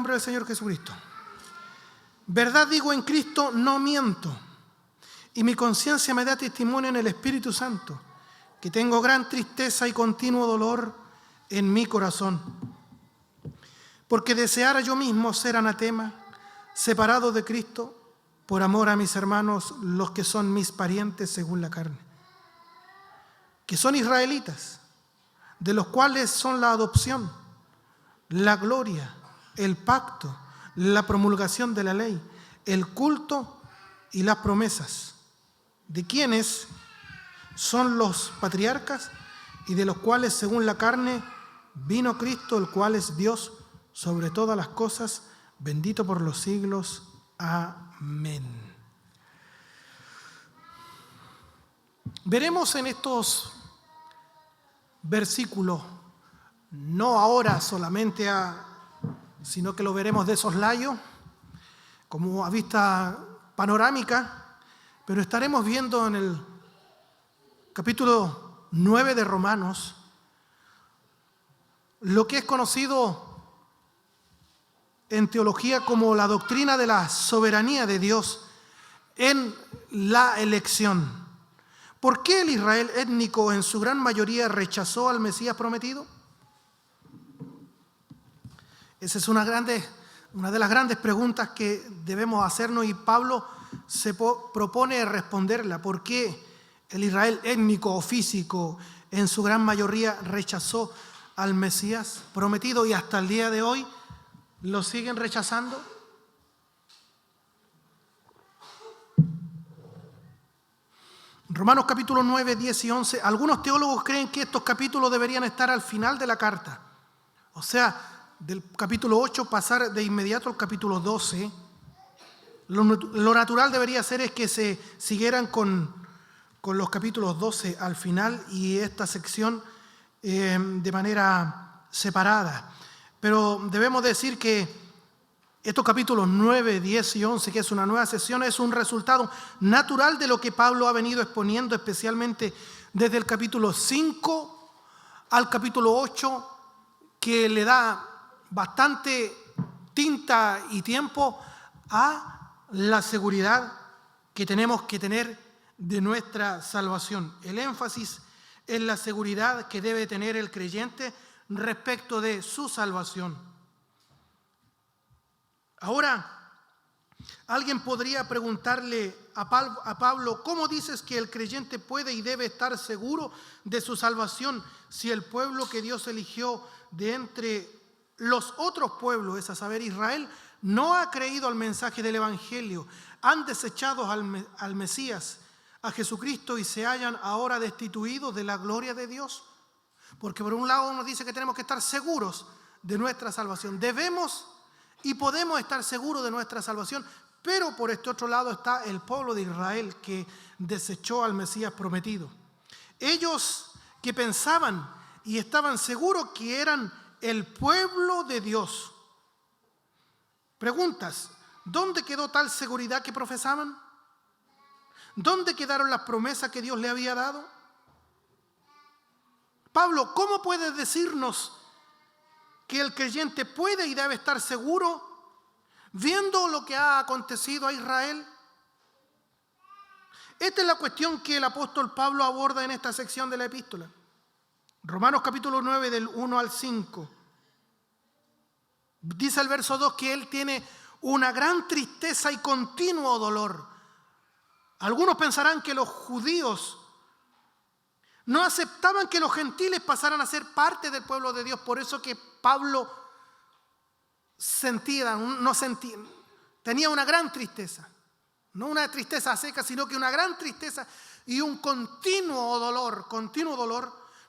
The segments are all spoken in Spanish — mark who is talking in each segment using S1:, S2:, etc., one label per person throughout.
S1: nombre del Señor Jesucristo. Verdad digo en Cristo, no miento. Y mi conciencia me da testimonio en el Espíritu Santo, que tengo gran tristeza y continuo dolor en mi corazón. Porque deseara yo mismo ser anatema, separado de Cristo, por amor a mis hermanos, los que son mis parientes según la carne, que son israelitas, de los cuales son la adopción, la gloria, el pacto, la promulgación de la ley, el culto y las promesas, de quienes son los patriarcas y de los cuales según la carne vino Cristo, el cual es Dios sobre todas las cosas, bendito por los siglos. Amén. Veremos en estos versículos, no ahora solamente, sino que lo veremos de soslayo, como a vista panorámica, pero estaremos viendo en el capítulo 9 de Romanos lo que es conocido en teología como la doctrina de la soberanía de Dios en la elección. ¿Por qué el Israel étnico en su gran mayoría rechazó al Mesías prometido? Esa es una de las grandes preguntas que debemos hacernos, y Pablo se propone responderla. ¿Por qué el Israel étnico o físico en su gran mayoría rechazó al Mesías prometido y hasta el día de hoy lo siguen rechazando? Romanos capítulo 9, 10 y 11. Algunos teólogos creen que estos capítulos deberían estar al final de la carta. O sea, del capítulo 8 pasar de inmediato al capítulo 12. Lo natural debería ser es que se siguieran con los capítulos 12 al final y esta sección de manera separada. Pero debemos decir que estos capítulos 9, 10 y 11, que es una nueva sección, es un resultado natural de lo que Pablo ha venido exponiendo, especialmente desde el capítulo 5 al capítulo 8, que le da bastante tinta y tiempo a la seguridad que tenemos que tener de nuestra salvación. El énfasis en la seguridad que debe tener el creyente respecto de su salvación. Ahora, alguien podría preguntarle a Pablo, ¿cómo dices que el creyente puede y debe estar seguro de su salvación si el pueblo que Dios eligió de entre los otros pueblos, es a saber Israel, no ha creído al mensaje del Evangelio, han desechado al Mesías, a Jesucristo, y se hallan ahora destituidos de la gloria de Dios? Porque por un lado nos dice que tenemos que estar seguros de nuestra salvación. Debemos y podemos estar seguros de nuestra salvación, pero por este otro lado está el pueblo de Israel que desechó al Mesías prometido. Ellos que pensaban y estaban seguros que eran el pueblo de Dios. Preguntas: ¿dónde quedó tal seguridad que profesaban? ¿Dónde quedaron las promesas que Dios le había dado? Pablo, ¿cómo puedes decirnos que el creyente puede y debe estar seguro viendo lo que ha acontecido a Israel? Esta es la cuestión que el apóstol Pablo aborda en esta sección de la epístola. Romanos capítulo 9 del 1 al 5. Dice el verso 2 que él tiene una gran tristeza y continuo dolor. Algunos pensarán que los judíos no aceptaban que los gentiles pasaran a ser parte del pueblo de Dios. Por eso que Pablo tenía una gran tristeza. No una tristeza seca, sino que una gran tristeza y un continuo dolor.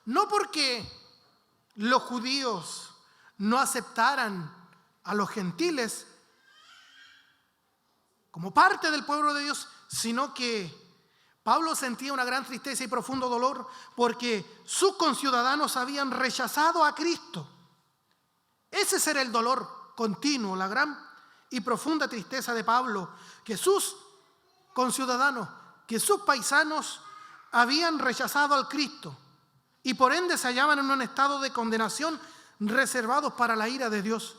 S1: No porque los judíos no aceptaran a los gentiles como parte del pueblo de Dios, sino que Pablo sentía una gran tristeza y profundo dolor porque sus conciudadanos habían rechazado a Cristo. Ese será el dolor continuo, la gran y profunda tristeza de Pablo, que sus conciudadanos, que sus paisanos habían rechazado al Cristo y por ende se hallaban en un estado de condenación reservados para la ira de Dios.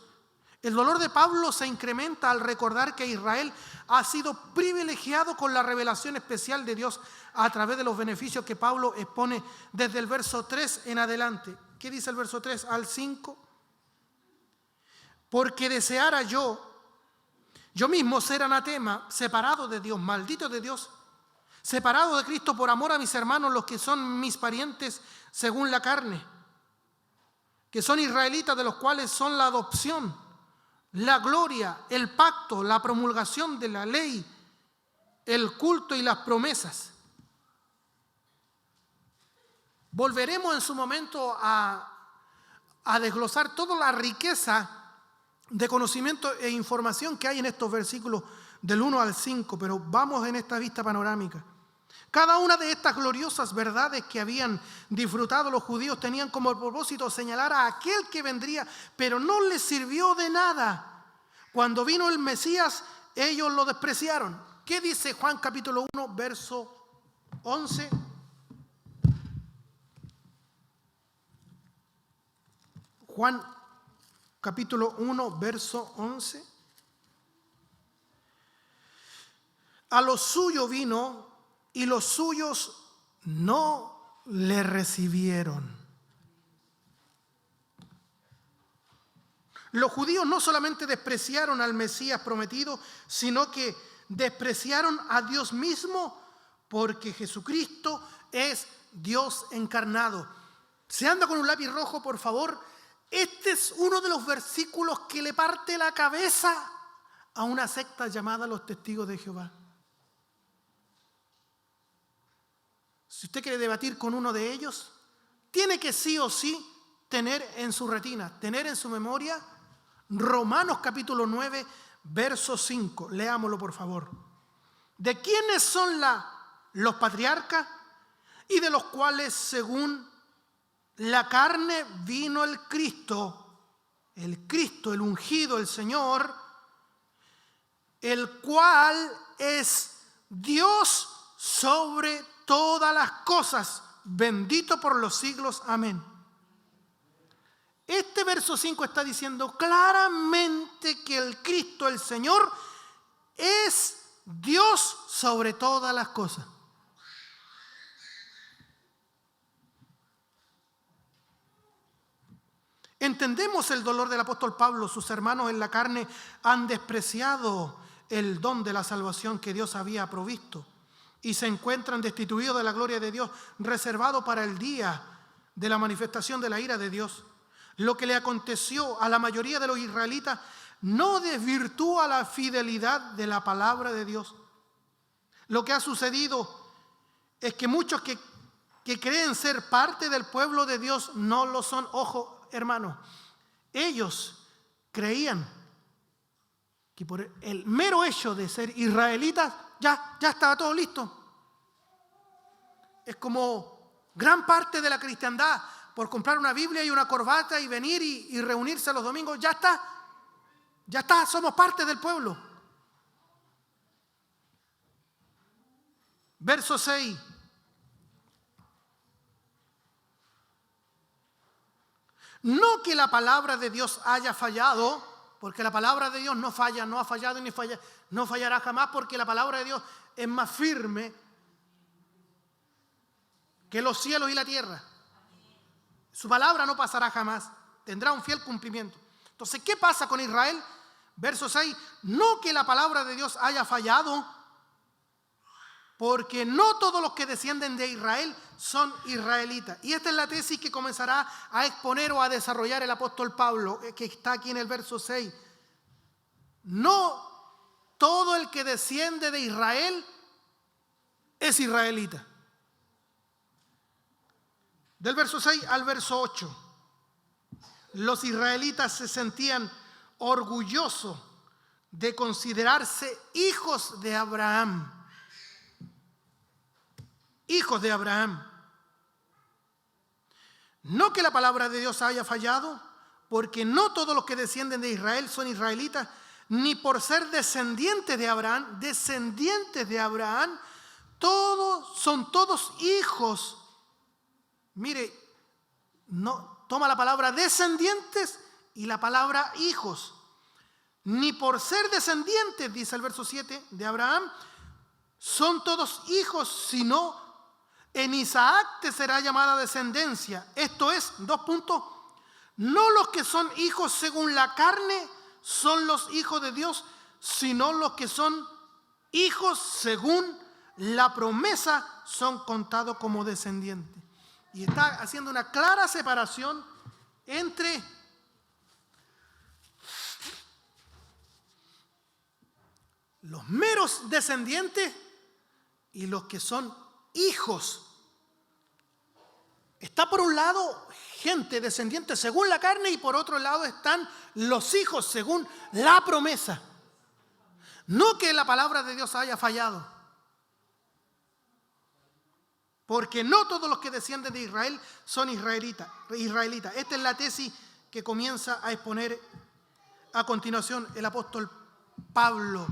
S1: El dolor de Pablo se incrementa al recordar que Israel ha sido privilegiado con la revelación especial de Dios a través de los beneficios que Pablo expone desde el verso 3 en adelante. ¿Qué dice el verso 3 al 5? Porque deseara yo mismo ser anatema, separado de Dios, maldito de Dios, separado de Cristo por amor a mis hermanos, los que son mis parientes según la carne, que son israelitas, de los cuales son la adopción, la gloria, el pacto, la promulgación de la ley, el culto y las promesas. Volveremos en su momento a desglosar toda la riqueza de conocimiento e información que hay en estos versículos del 1 al 5, pero vamos en esta vista panorámica. Cada una de estas gloriosas verdades que habían disfrutado los judíos tenían como propósito señalar a aquel que vendría, pero no les sirvió de nada. Cuando vino el Mesías, ellos lo despreciaron. ¿Qué dice Juan capítulo 1, verso 11? Juan capítulo 1, verso 11. A los suyos vino y los suyos no le recibieron. Los judíos no solamente despreciaron al Mesías prometido, sino que despreciaron a Dios mismo, porque Jesucristo es Dios encarnado. Si anda con un lápiz rojo, por favor, este es uno de los versículos que le parte la cabeza a una secta llamada los Testigos de Jehová. Si usted quiere debatir con uno de ellos, tiene que sí o sí tener en su retina, tener en su memoria Romanos capítulo 9, verso 5. Leámoslo, por favor. ¿De quiénes son los patriarcas? Y de los cuales, según la carne, vino el Cristo, el ungido, el Señor, el cual es Dios sobre todas las cosas, bendito por los siglos. Amén. Este verso 5 está diciendo claramente que el Cristo, el Señor, es Dios sobre todas las cosas. Entendemos el dolor del apóstol Pablo. Sus hermanos en la carne han despreciado el don de la salvación que Dios había provisto y se encuentran destituidos de la gloria de Dios, reservado para el día de la manifestación de la ira de Dios. Lo que le aconteció a la mayoría de los israelitas no desvirtúa la fidelidad de la palabra de Dios. Lo que ha sucedido es que muchos que creen ser parte del pueblo de Dios no lo son. Ojo, hermanos, ellos creían que por el mero hecho de ser israelitas ya estaba todo listo. Es como gran parte de la cristiandad, por comprar una Biblia y una corbata y venir y reunirse los domingos, ya está, somos parte del pueblo. Verso 6. No que la palabra de Dios haya fallado, porque la palabra de Dios no falla, no ha fallado ni no fallará jamás, porque la palabra de Dios es más firme que los cielos y la tierra. Su palabra no pasará jamás, tendrá un fiel cumplimiento. Entonces, ¿qué pasa con Israel? Verso 6, no que la palabra de Dios haya fallado, porque no todos los que descienden de Israel son israelitas. Y esta es la tesis que comenzará a exponer o a desarrollar el apóstol Pablo, que está aquí en el verso 6. No todo el que desciende de Israel es israelita. Del verso 6 al verso 8, los israelitas se sentían orgullosos de considerarse hijos de Abraham. Hijos de Abraham. No que la palabra de Dios haya fallado, porque no todos los que descienden de Israel son israelitas, ni por ser descendientes de Abraham, son todos hijos. Mire, no, toma la palabra descendientes y la palabra hijos. ni por ser descendientes, dice el verso 7, de Abraham, son todos hijos, sino en Isaac te será llamada descendencia. Esto es, 2 puntos, no los que son hijos según la carne son los hijos de Dios, sino los que son hijos según la promesa son contados como descendientes. Y está haciendo una clara separación entre los meros descendientes y los que son hijos. Está por un lado gente descendiente según la carne y por otro lado están los hijos según la promesa. No que la palabra de Dios haya fallado, porque no todos los que descienden de Israel son israelitas. Esta es la tesis que comienza a exponer a continuación el apóstol Pablo.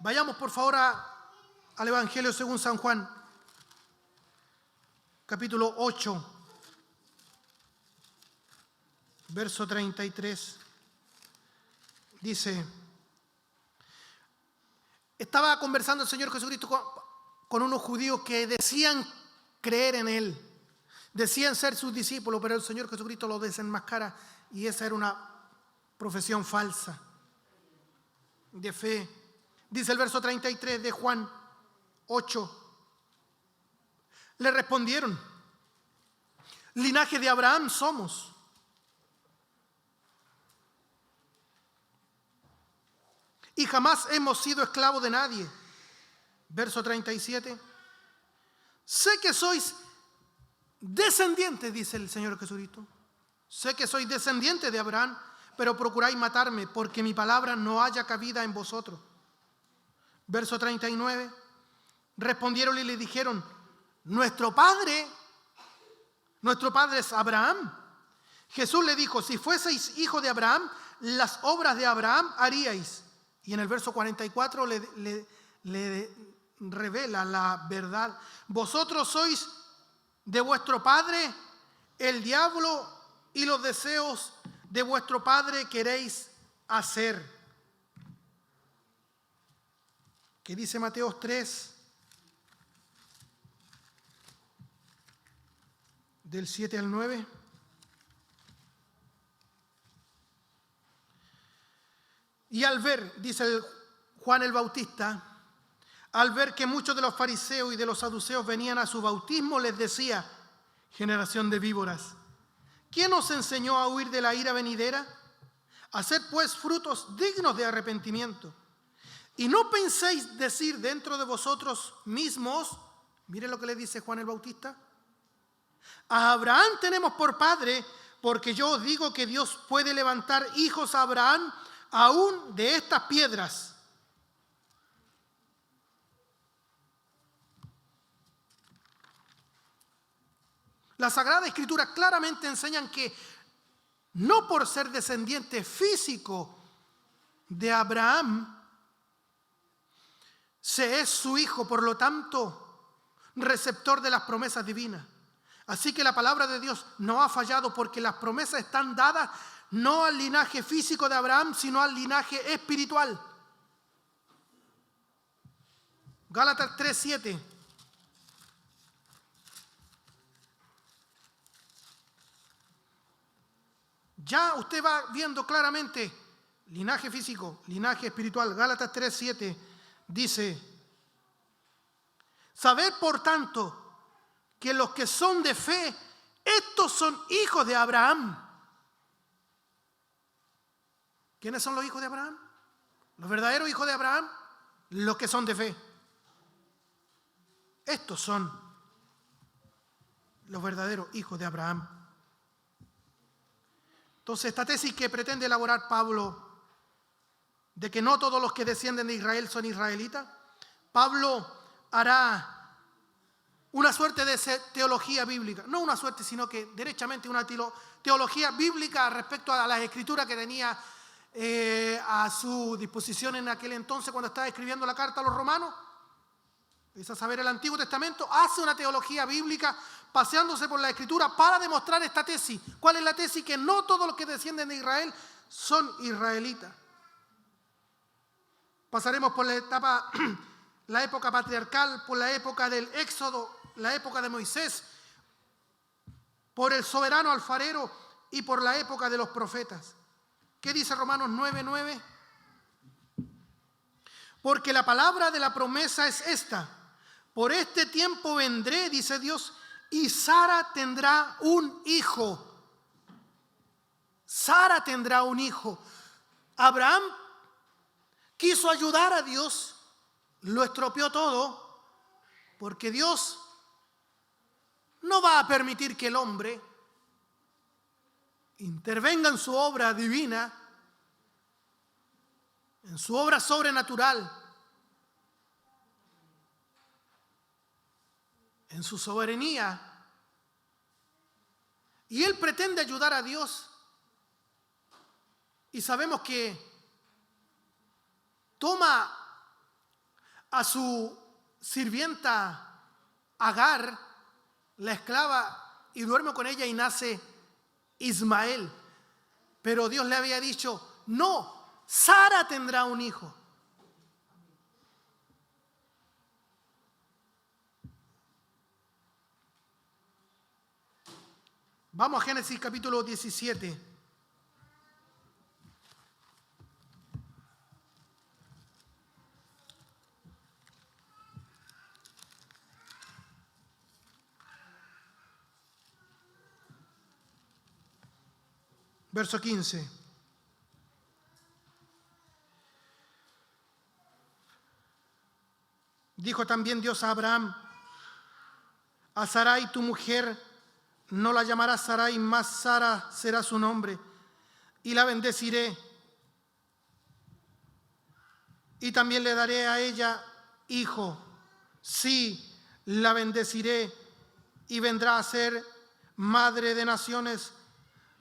S1: Vayamos por favor al Evangelio según San Juan, capítulo 8, verso 33. Dice: estaba conversando el Señor Jesucristo con unos judíos que decían creer en Él, decían ser sus discípulos, pero el Señor Jesucristo los desenmascara y esa era una profesión falsa de fe. Dice el verso 33 de Juan 8. Le respondieron: linaje de Abraham somos, y jamás hemos sido esclavos de nadie. Verso 37. Sé que sois descendientes, dice el Señor Jesucristo. Sé que sois descendientes de Abraham, pero procuráis matarme, porque mi palabra no haya cabida en vosotros. Verso 39. Respondieron y le dijeron: nuestro padre es Abraham. Jesús le dijo: si fueseis hijo de Abraham, las obras de Abraham haríais. Y en el verso 44 le revela la verdad. Vosotros sois de vuestro padre el diablo, y los deseos de vuestro padre queréis hacer. ¿Qué dice Mateo 3? Del 7 al 9. Y al ver, dice Juan el Bautista, al ver que muchos de los fariseos y de los saduceos venían a su bautismo, les decía: generación de víboras, ¿quién os enseñó a huir de la ira venidera? Haced pues frutos dignos de arrepentimiento. Y no penséis decir dentro de vosotros mismos, miren lo que le dice Juan el Bautista: a Abraham tenemos por padre, porque yo os digo que Dios puede levantar hijos a Abraham aún de estas piedras. La Sagrada Escritura claramente enseñan que no por ser descendiente físico de Abraham se es su hijo, por lo tanto, receptor de las promesas divinas. Así que la palabra de Dios no ha fallado, porque las promesas están dadas no al linaje físico de Abraham, sino al linaje espiritual. Gálatas 3:7. Ya usted va viendo claramente linaje físico, linaje espiritual. Gálatas 3:7 dice: sabed por tanto que los que son de fe, estos son hijos de Abraham. ¿Quiénes son los hijos de Abraham? Los verdaderos hijos de Abraham, los que son de fe. Estos son los verdaderos hijos de Abraham. Entonces, esta tesis que pretende elaborar Pablo, de que no todos los que descienden de Israel son israelitas, Pablo hará una suerte de teología bíblica. No una suerte, sino que derechamente una teología bíblica respecto a las escrituras que tenía a su disposición en aquel entonces cuando estaba escribiendo la carta a los romanos. Es a saber, el Antiguo Testamento hace una teología bíblica paseándose por la Escritura para demostrar esta tesis. ¿Cuál es la tesis? Que no todos los que descienden de Israel son israelitas. Pasaremos por la época patriarcal, por la época del Éxodo, la época de Moisés, por el soberano alfarero y por la época de los profetas. ¿Qué dice Romanos 9:9? Porque la palabra de la promesa es esta: por este tiempo vendré, dice Dios, y Sara tendrá un hijo. Sara tendrá un hijo. Abraham quiso ayudar a Dios, lo estropeó todo, porque Dios no va a permitir que el hombre intervenga en su obra divina, en su obra sobrenatural, en su soberanía. Y él pretende ayudar a Dios. Y sabemos que toma a su sirvienta Agar, la esclava, y duerme con ella y nace Ismael. Pero Dios le había dicho: no, Sara tendrá un hijo. Vamos a Génesis capítulo 17. Verso 15. Dijo también Dios a Abraham: a Sarai tu mujer no la llamarás Sarai, mas Sara será su nombre, y la bendeciré. Y también le daré a ella hijo. Sí, la bendeciré, y vendrá a ser madre de naciones.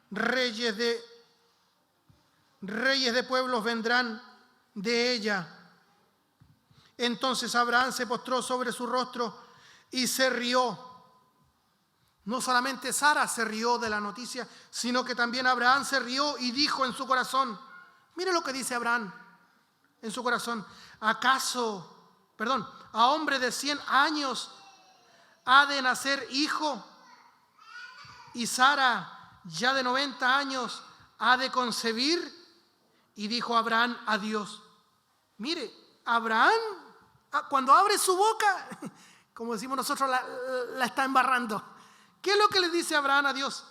S1: Reyes de pueblos vendrán de ella. Entonces Abraham se postró sobre su rostro y se rió. No solamente Sara se rió de la noticia, sino que también Abraham se rió y dijo en su corazón. Mire lo que dice Abraham en su corazón: a hombre de 100 años ha de nacer hijo, y Sara ya de 90 años ha de concebir. Y dijo Abraham a Dios. Mire, Abraham, cuando abre su boca, como decimos nosotros, la está embarrando. ¿Qué es lo que le dice Abraham a Dios?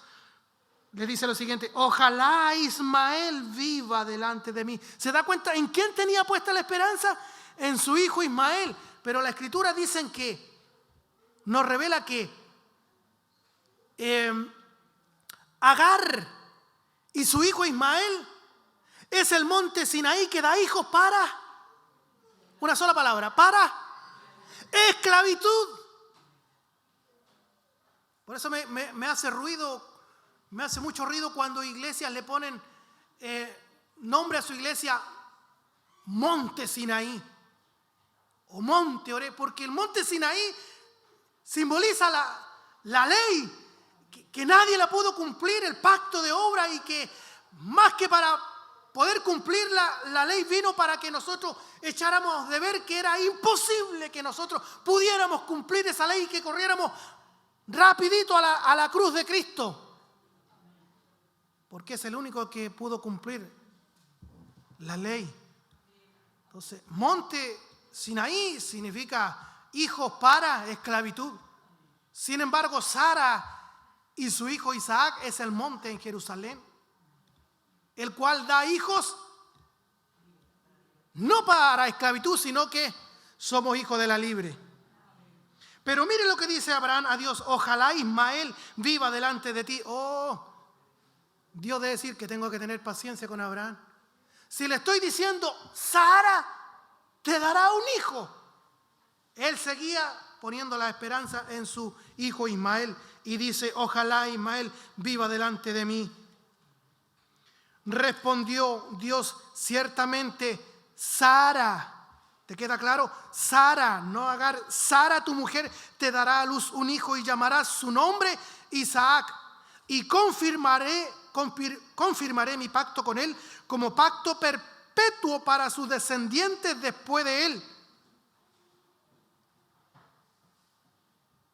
S1: Le dice lo siguiente: ojalá Ismael viva delante de mí. ¿Se da cuenta en quién tenía puesta la esperanza? En su hijo Ismael. Pero la escritura dicen que nos revela que Agar y su hijo Ismael es el monte Sinaí que da hijos para, una sola palabra, para esclavitud. Por eso me hace ruido, me hace mucho ruido cuando iglesias le ponen nombre a su iglesia Monte Sinaí o Monte Oré, porque el Monte Sinaí simboliza la ley, que nadie la pudo cumplir, el pacto de obra, y que más que para poder cumplir la ley vino para que nosotros echáramos de ver que era imposible que nosotros pudiéramos cumplir esa ley y que corriéramos rapidito a la cruz de Cristo, porque es el único que pudo cumplir la ley. Entonces, Monte Sinaí significa hijos para esclavitud. Sin embargo, Sara y su hijo Isaac es el monte en Jerusalén, el cual da hijos no para esclavitud, sino que somos hijos de la libre. Pero mire lo que dice Abraham a Dios: ojalá Ismael viva delante de ti. Dios debe decir que tengo que tener paciencia con Abraham. Si le estoy diciendo: Sara te dará un hijo, él seguía poniendo la esperanza en su hijo Ismael y dice: ojalá Ismael viva delante de mí. Respondió Dios: ciertamente Sara, ¿te queda claro? Sara, no Agar, Sara tu mujer te dará a luz un hijo y llamarás su nombre Isaac. y confirmaré mi pacto con él como pacto perpetuo para sus descendientes después de él.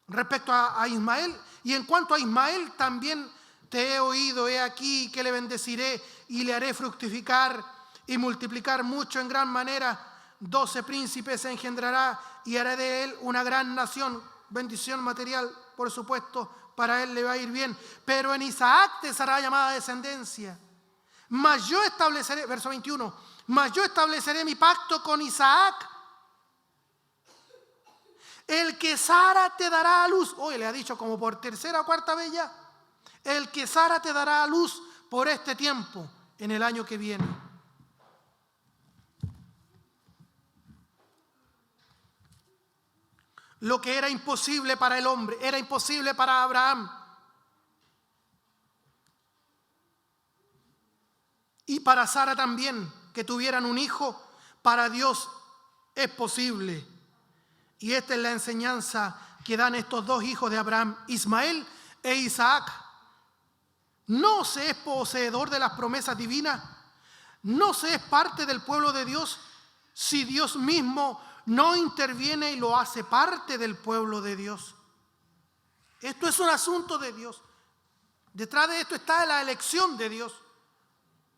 S1: Respecto a Ismael, y en cuanto a Ismael, también te he oído, he aquí que le bendeciré y le haré fructificar y multiplicar mucho en gran manera. 12 príncipes engendrará y haré de él una gran nación. Bendición material, por supuesto, para él le va a ir bien. Pero en Isaac te será llamada descendencia. Mas yo estableceré, verso 21, mas yo estableceré mi pacto con Isaac, el que Sara te dará a luz. Hoy le ha dicho como por tercera o cuarta vez ya. El que Sara te dará a luz por este tiempo, en el año que viene. Lo que era imposible para el hombre, era imposible para Abraham. Y para Sara también, que tuvieran un hijo, para Dios es posible. Y esta es la enseñanza que dan estos dos hijos de Abraham, Ismael e Isaac. No se es poseedor de las promesas divinas, no se es parte del pueblo de Dios si Dios mismo no interviene y lo hace parte del pueblo de Dios. Esto es un asunto de Dios. Detrás de esto está la elección de Dios.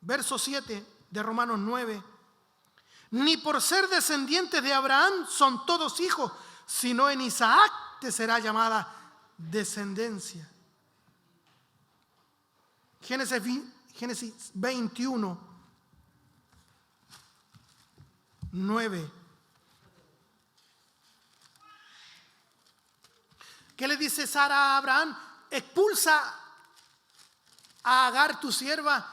S1: Verso 7 de Romanos 9. Ni por ser descendientes de Abraham son todos hijos, sino en Isaac te será llamada descendencia. Génesis 21, 9. ¿Qué le dice Sara a Abraham? Expulsa a Agar tu sierva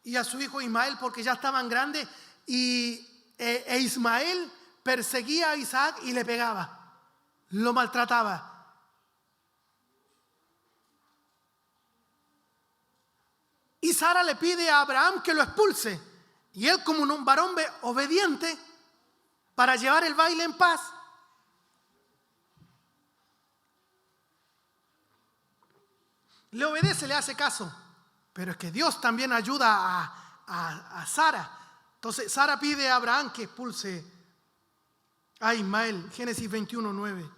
S1: y a su hijo Ismael, porque ya estaban grandes, y Ismael perseguía a Isaac y le pegaba, lo maltrataba. Y Sara le pide a Abraham que lo expulse, y él, como un varón obediente, para llevar el baile en paz, le obedece, le hace caso. Pero es que Dios también ayuda a Sara. Entonces Sara pide a Abraham que expulse a Ismael. Génesis 21, 9.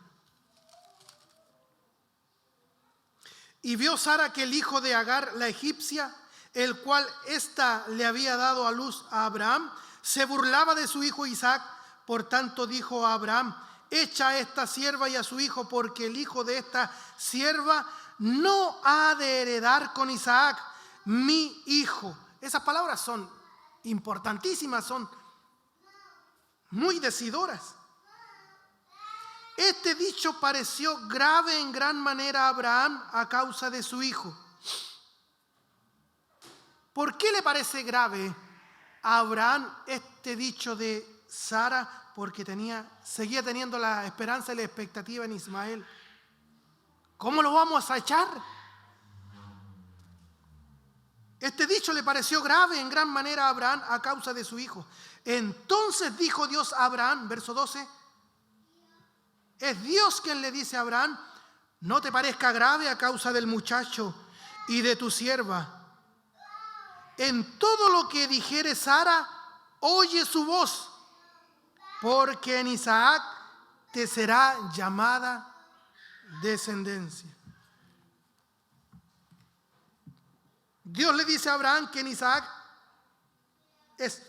S1: Y vio Sara que el hijo de Agar, la egipcia, el cual ésta le había dado a luz a Abraham, se burlaba de su hijo Isaac. Por tanto dijo a Abraham: echa a esta sierva y a su hijo, porque el hijo de esta sierva no ha de heredar con Isaac, mi hijo. Esas palabras son importantísimas, son muy decidoras. Este dicho pareció grave en gran manera a Abraham a causa de su hijo. ¿Por qué le parece grave a Abraham este dicho de Sara? Porque seguía teniendo la esperanza y la expectativa en Ismael. ¿Cómo lo vamos a echar? Este dicho le pareció grave en gran manera a Abraham a causa de su hijo. Entonces dijo Dios a Abraham, verso 12, es Dios quien le dice a Abraham: no te parezca grave a causa del muchacho y de tu sierva. En todo lo que dijere Sara, oye su voz, porque en Isaac te será llamada descendencia. Dios le dice a Abraham que en Isaac es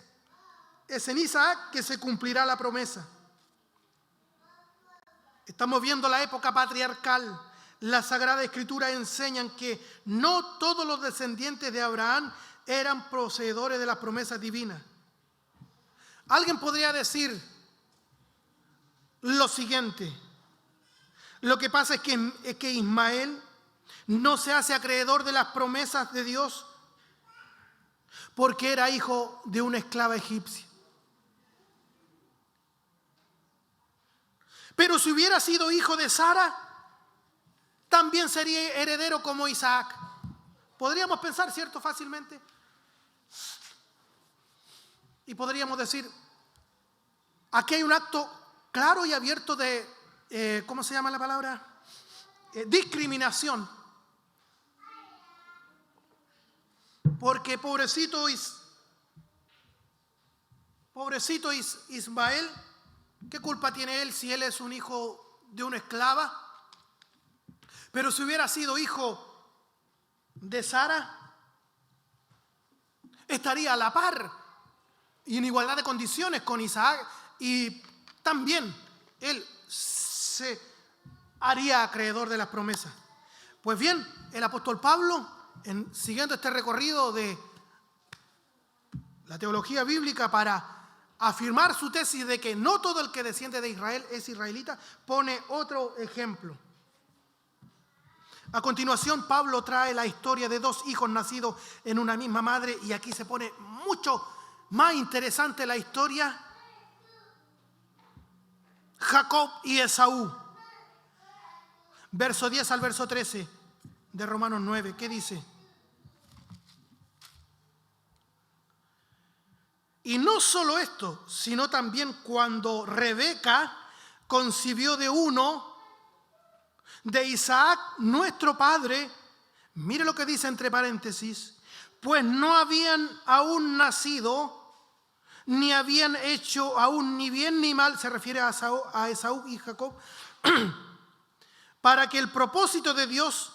S1: en Isaac que se cumplirá la promesa. Estamos viendo la época patriarcal. La Sagrada Escritura enseñan que no todos los descendientes de Abraham eran poseedores de las promesas divinas. Alguien podría decir lo siguiente: lo que pasa es que Ismael no se hace acreedor de las promesas de Dios porque era hijo de una esclava egipcia. Pero si hubiera sido hijo de Sara, también sería heredero como Isaac. Podríamos pensar, ¿cierto?, fácilmente. Y podríamos decir, aquí hay un acto claro y abierto de, ¿cómo se llama la palabra? Discriminación. Porque pobrecito Ismael, ¿qué culpa tiene él si él es un hijo de una esclava? Pero si hubiera sido hijo de Sara, estaría a la par y en igualdad de condiciones con Isaac, y también él se haría acreedor de las promesas. Pues bien, el apóstol Pablo, siguiendo este recorrido de la teología bíblica para afirmar su tesis de que no todo el que desciende de Israel es israelita, pone otro ejemplo. A continuación, Pablo trae la historia de dos hijos nacidos en una misma madre, y aquí se pone mucho más interesante la historia. Jacob y Esaú. Verso 10 al verso 13 de Romanos 9. ¿Qué dice? Y no solo esto, sino también cuando Rebeca concibió de uno, de Isaac, nuestro padre, mire lo que dice entre paréntesis, pues no habían aún nacido, ni habían hecho aún ni bien ni mal, se refiere a Esaú y Jacob, para que el propósito de Dios,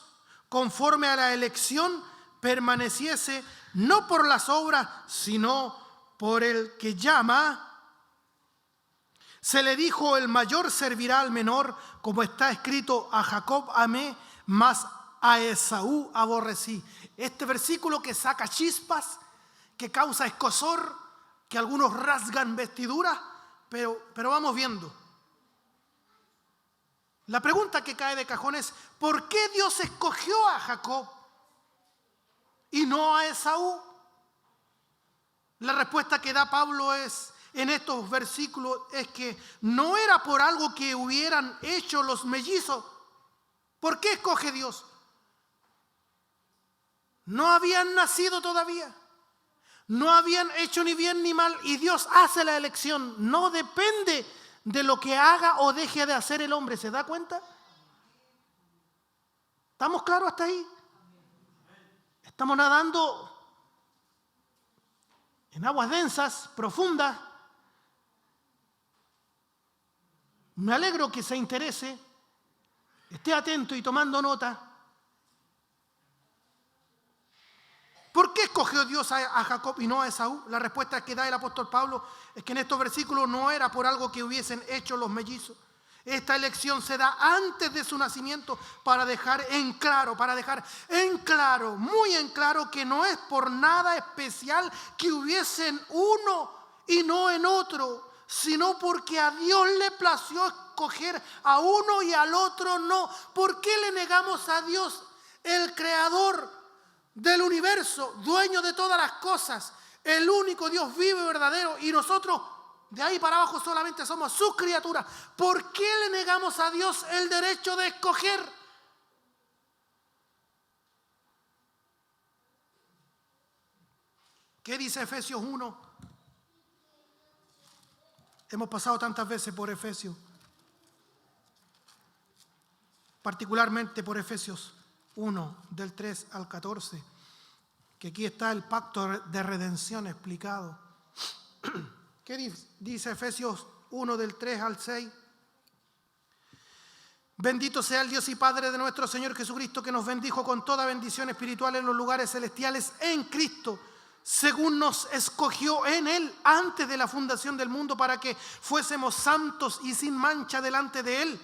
S1: conforme a la elección, permaneciese no por las obras, sino por el que llama. Se le dijo: el mayor servirá al menor, como está escrito: a Jacob amé, mas a Esaú aborrecí. Este versículo que saca chispas, que causa escozor, que algunos rasgan vestiduras, pero vamos viendo. La pregunta que cae de cajón es: ¿por qué Dios escogió a Jacob y no a Esaú? La respuesta que da Pablo en estos versículos es que no era por algo que hubieran hecho los mellizos. ¿Por qué escoge Dios? No habían nacido todavía, no habían hecho ni bien ni mal, y Dios hace la elección. No depende de lo que haga o deje de hacer el hombre. ¿Se da cuenta? ¿Estamos claros hasta ahí? Estamos nadando en aguas densas, profundas. Me alegro que se interese, esté atento y tomando nota. ¿Por qué escogió Dios a Jacob y no a Esaú? La respuesta que da el apóstol Pablo es que en estos versículos no era por algo que hubiesen hecho los mellizos. Esta elección se da antes de su nacimiento para dejar en claro, muy en claro, que no es por nada especial que hubiesen uno y no en otro, sino porque a Dios le plació escoger a uno y al otro no. ¿Por qué le negamos a Dios, el creador del universo, dueño de todas las cosas, el único Dios vivo y verdadero, y nosotros de ahí para abajo solamente somos sus criaturas? ¿Por qué le negamos a Dios el derecho de escoger? ¿Qué dice Efesios 1? Hemos pasado tantas veces por Efesios, particularmente por Efesios 1, del 3 al 14, que aquí está el pacto de redención explicado. ¿Qué dice Efesios 1, del 3 al 6? Bendito sea el Dios y Padre de nuestro Señor Jesucristo, que nos bendijo con toda bendición espiritual en los lugares celestiales en Cristo, según nos escogió en Él antes de la fundación del mundo, para que fuésemos santos y sin mancha delante de Él,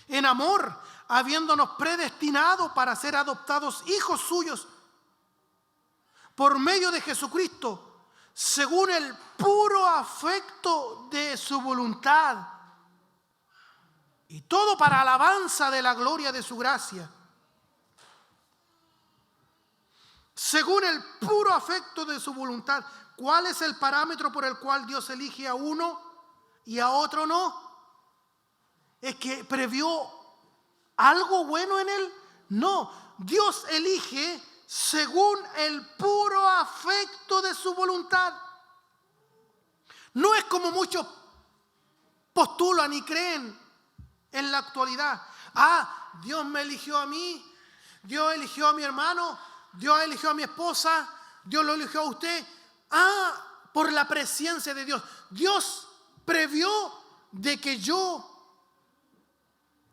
S1: en amor, habiéndonos predestinado para ser adoptados hijos suyos por medio de Jesucristo, según el puro afecto de su voluntad, y todo para alabanza de la gloria de su gracia. Según el puro afecto de su voluntad. ¿Cuál es el parámetro por el cual Dios elige a uno y a otro no? ¿Es que previó algo bueno en él? No, Dios elige según el puro afecto de su voluntad. No es como muchos postulan y creen en la actualidad. Dios me eligió a mí, Dios eligió a mi hermano, Dios eligió a mi esposa, Dios lo eligió a usted por la presencia de Dios. Dios previó de que yo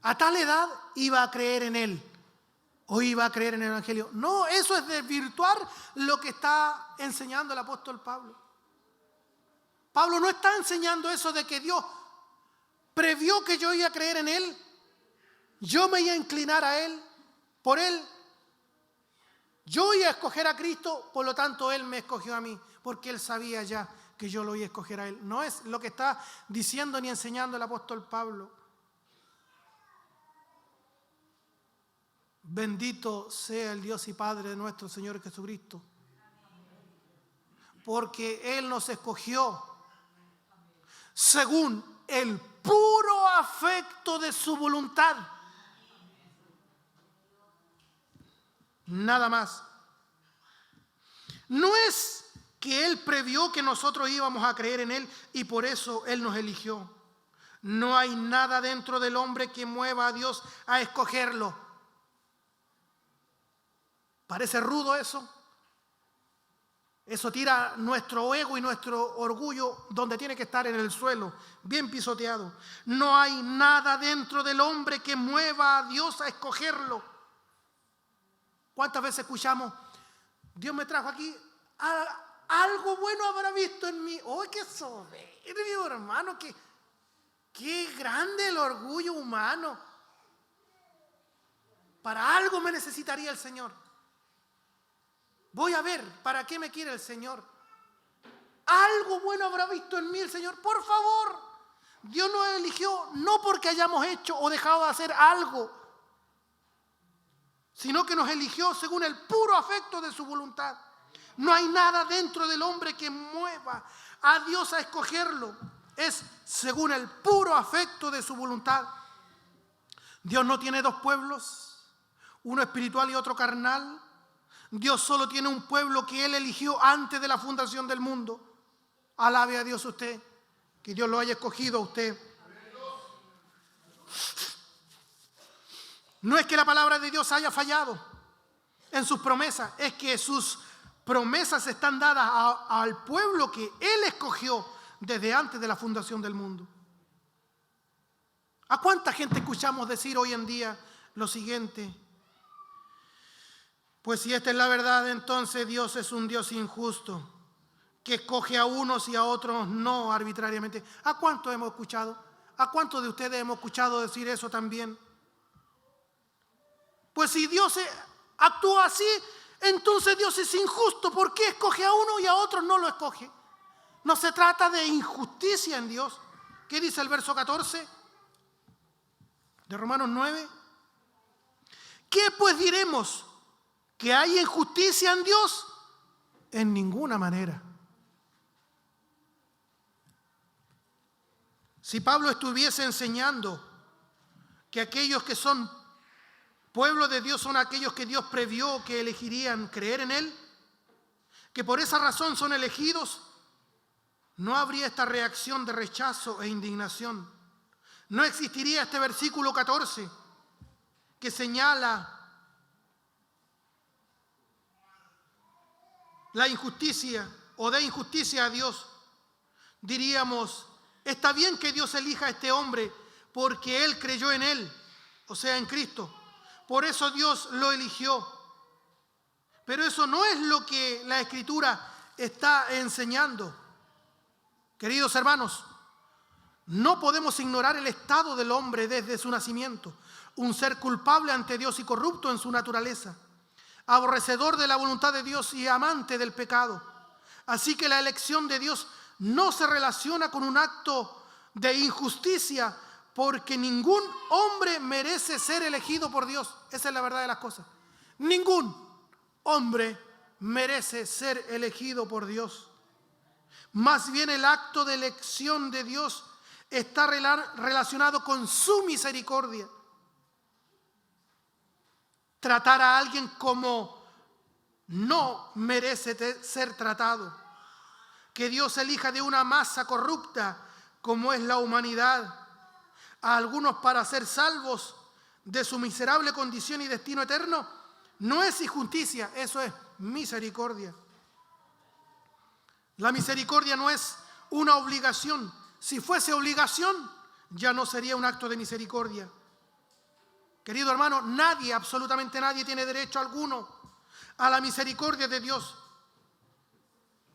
S1: a tal edad iba a creer en Él o iba a creer en el Evangelio. No, eso es desvirtuar lo que está enseñando el apóstol Pablo. Pablo no está enseñando eso de que Dios previó que yo iba a creer en Él, yo me iba a inclinar a Él, por Él, yo iba a escoger a Cristo, por lo tanto Él me escogió a mí, porque Él sabía ya que yo lo iba a escoger a Él. No es lo que está diciendo ni enseñando el apóstol Pablo. Bendito sea el Dios y Padre de nuestro Señor Jesucristo, porque Él nos escogió según el puro afecto de su voluntad. Nada más. No es que Él previó que nosotros íbamos a creer en Él y por eso Él nos eligió. No hay nada dentro del hombre que mueva a Dios a escogerlo. ¿Parece rudo eso? Eso tira nuestro ego y nuestro orgullo donde tiene que estar, en el suelo, bien pisoteado. No hay nada dentro del hombre que mueva a Dios a escogerlo. ¿Cuántas veces escuchamos? Dios me trajo aquí, algo bueno habrá visto en mí. ¡Oh, qué soberbio, hermano! ¡Qué grande el orgullo humano! Para algo me necesitaría el Señor. Voy a ver para qué me quiere el Señor. Algo bueno habrá visto en mí el Señor. Por favor, Dios nos eligió no porque hayamos hecho o dejado de hacer algo, sino que nos eligió según el puro afecto de su voluntad. No hay nada dentro del hombre que mueva a Dios a escogerlo. Es según el puro afecto de su voluntad. Dios no tiene dos pueblos, uno espiritual y otro carnal. Dios solo tiene un pueblo que Él eligió antes de la fundación del mundo. Alabe a Dios usted, que Dios lo haya escogido a usted. No es que la palabra de Dios haya fallado en sus promesas, es que sus promesas están dadas al pueblo que Él escogió desde antes de la fundación del mundo. ¿A cuánta gente escuchamos decir hoy en día lo siguiente? Pues si esta es la verdad, entonces Dios es un Dios injusto, que escoge a unos y a otros no arbitrariamente. ¿A cuántos hemos escuchado? ¿A cuántos de ustedes hemos escuchado decir eso también? Pues si Dios actúa así, entonces Dios es injusto. ¿Por qué escoge a uno y a otros no lo escoge? No se trata de injusticia en Dios. ¿Qué dice el verso 14 de Romanos 9? ¿Qué pues diremos? ¿Que hay injusticia en Dios? En ninguna manera. Si Pablo estuviese enseñando que aquellos que son pueblo de Dios son aquellos que Dios previó que elegirían creer en Él, que por esa razón son elegidos, no habría esta reacción de rechazo e indignación. No existiría este versículo 14 que señala la injusticia o de injusticia a Dios. Diríamos, está bien que Dios elija a este hombre porque Él creyó en Él, o sea, en Cristo. Por eso Dios lo eligió. Pero eso no es lo que la Escritura está enseñando. Queridos hermanos, no podemos ignorar el estado del hombre desde su nacimiento. Un ser culpable ante Dios y corrupto en su naturaleza, aborrecedor de la voluntad de Dios y amante del pecado. Así que la elección de Dios no se relaciona con un acto de injusticia, porque ningún hombre merece ser elegido por Dios. Esa es la verdad de las cosas. Ningún hombre merece ser elegido por Dios. Más bien el acto de elección de Dios está relacionado con su misericordia. Tratar a alguien como no merece ser tratado. Que Dios elija de una masa corrupta como es la humanidad a algunos para ser salvos de su miserable condición y destino eterno, no es injusticia, eso es misericordia. La misericordia no es una obligación. Si fuese obligación, ya no sería un acto de misericordia. Querido hermano, nadie, absolutamente nadie, tiene derecho alguno a la misericordia de Dios.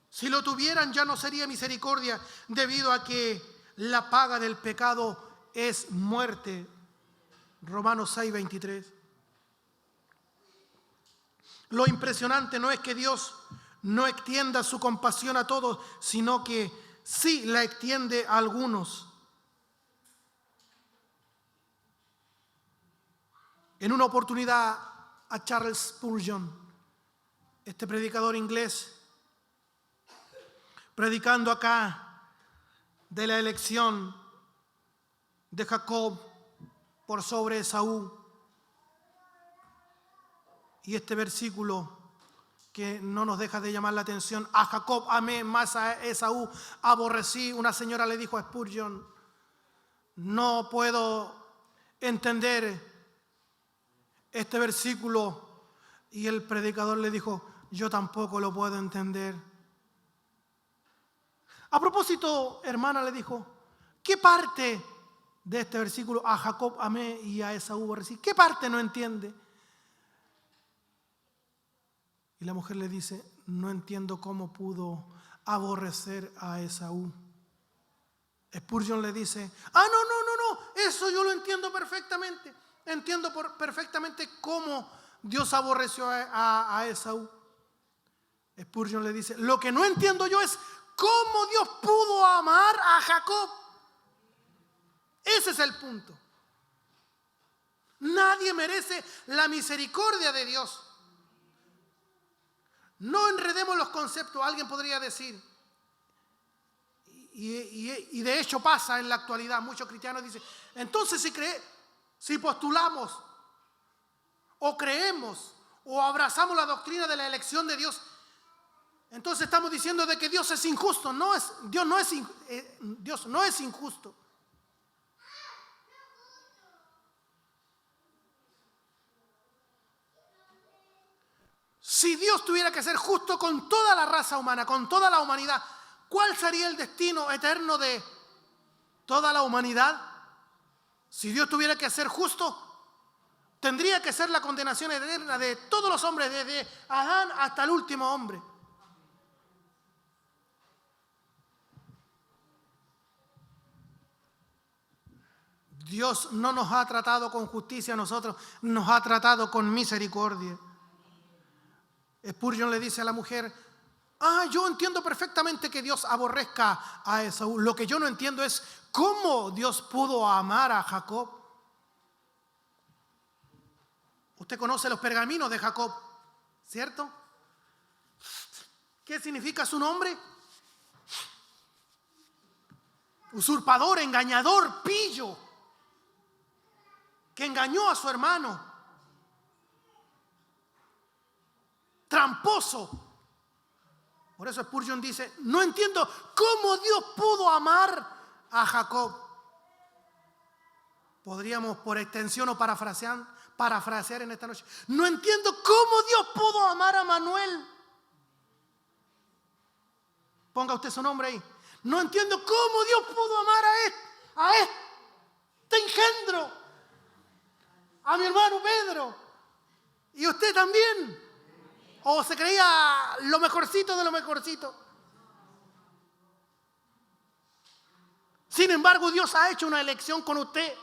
S1: Si lo tuvieran, ya no sería misericordia, debido a que la paga del pecado es muerte. Romanos 6:23. Lo impresionante no es que Dios no extienda su compasión a todos, sino que sí la extiende a algunos. En una oportunidad a Charles Spurgeon, este predicador inglés, predicando acá de la elección de Jacob por sobre Esaú, y este versículo que no nos deja de llamar la atención: a Jacob amé, más a Esaú aborrecí. Una señora le dijo a Spurgeon: no puedo entender este versículo. Y el predicador le dijo: yo tampoco lo puedo entender. A propósito, hermana, le dijo, ¿qué parte de este versículo, a Jacob amé y a Esaú aborrecí, qué parte no entiende? Y la mujer le dice: no entiendo cómo pudo aborrecer a Esaú. Spurgeon le dice: no, eso yo lo entiendo perfectamente. Entiendo perfectamente cómo Dios aborreció a Esaú. Spurgeon le dice: lo que no entiendo yo es cómo Dios pudo amar a Jacob. Ese es el punto. Nadie merece la misericordia de Dios. No enredemos los conceptos. Alguien podría decir, y de hecho pasa en la actualidad, muchos cristianos dicen: entonces si postulamos o creemos o abrazamos la doctrina de la elección de Dios, entonces estamos diciendo de que Dios es injusto. Dios no es injusto. Si Dios tuviera que ser justo con toda la raza humana, con toda la humanidad, ¿cuál sería el destino eterno de toda la humanidad? Si Dios tuviera que ser justo, tendría que ser la condenación eterna de todos los hombres, desde Adán hasta el último hombre. Dios no nos ha tratado con justicia a nosotros, nos ha tratado con misericordia. Spurgeon le dice a la mujer: yo entiendo perfectamente que Dios aborrezca a Esaú. Lo que yo no entiendo es cómo Dios pudo amar a Jacob. Usted conoce los pergaminos de Jacob, ¿cierto? ¿Qué significa su nombre? Usurpador, engañador, pillo, que engañó a su hermano. Tramposo. Por eso Spurgeon dice: no entiendo cómo Dios pudo amar a Jacob. Podríamos por extensión o parafrasear en esta noche: no entiendo cómo Dios pudo amar a Manuel. Ponga usted su nombre ahí. No entiendo cómo Dios pudo amar a este engendro, a mi hermano Pedro. Y usted también. ¿O se creía lo mejorcito de lo mejorcito? Sin embargo, Dios ha hecho una elección con usted.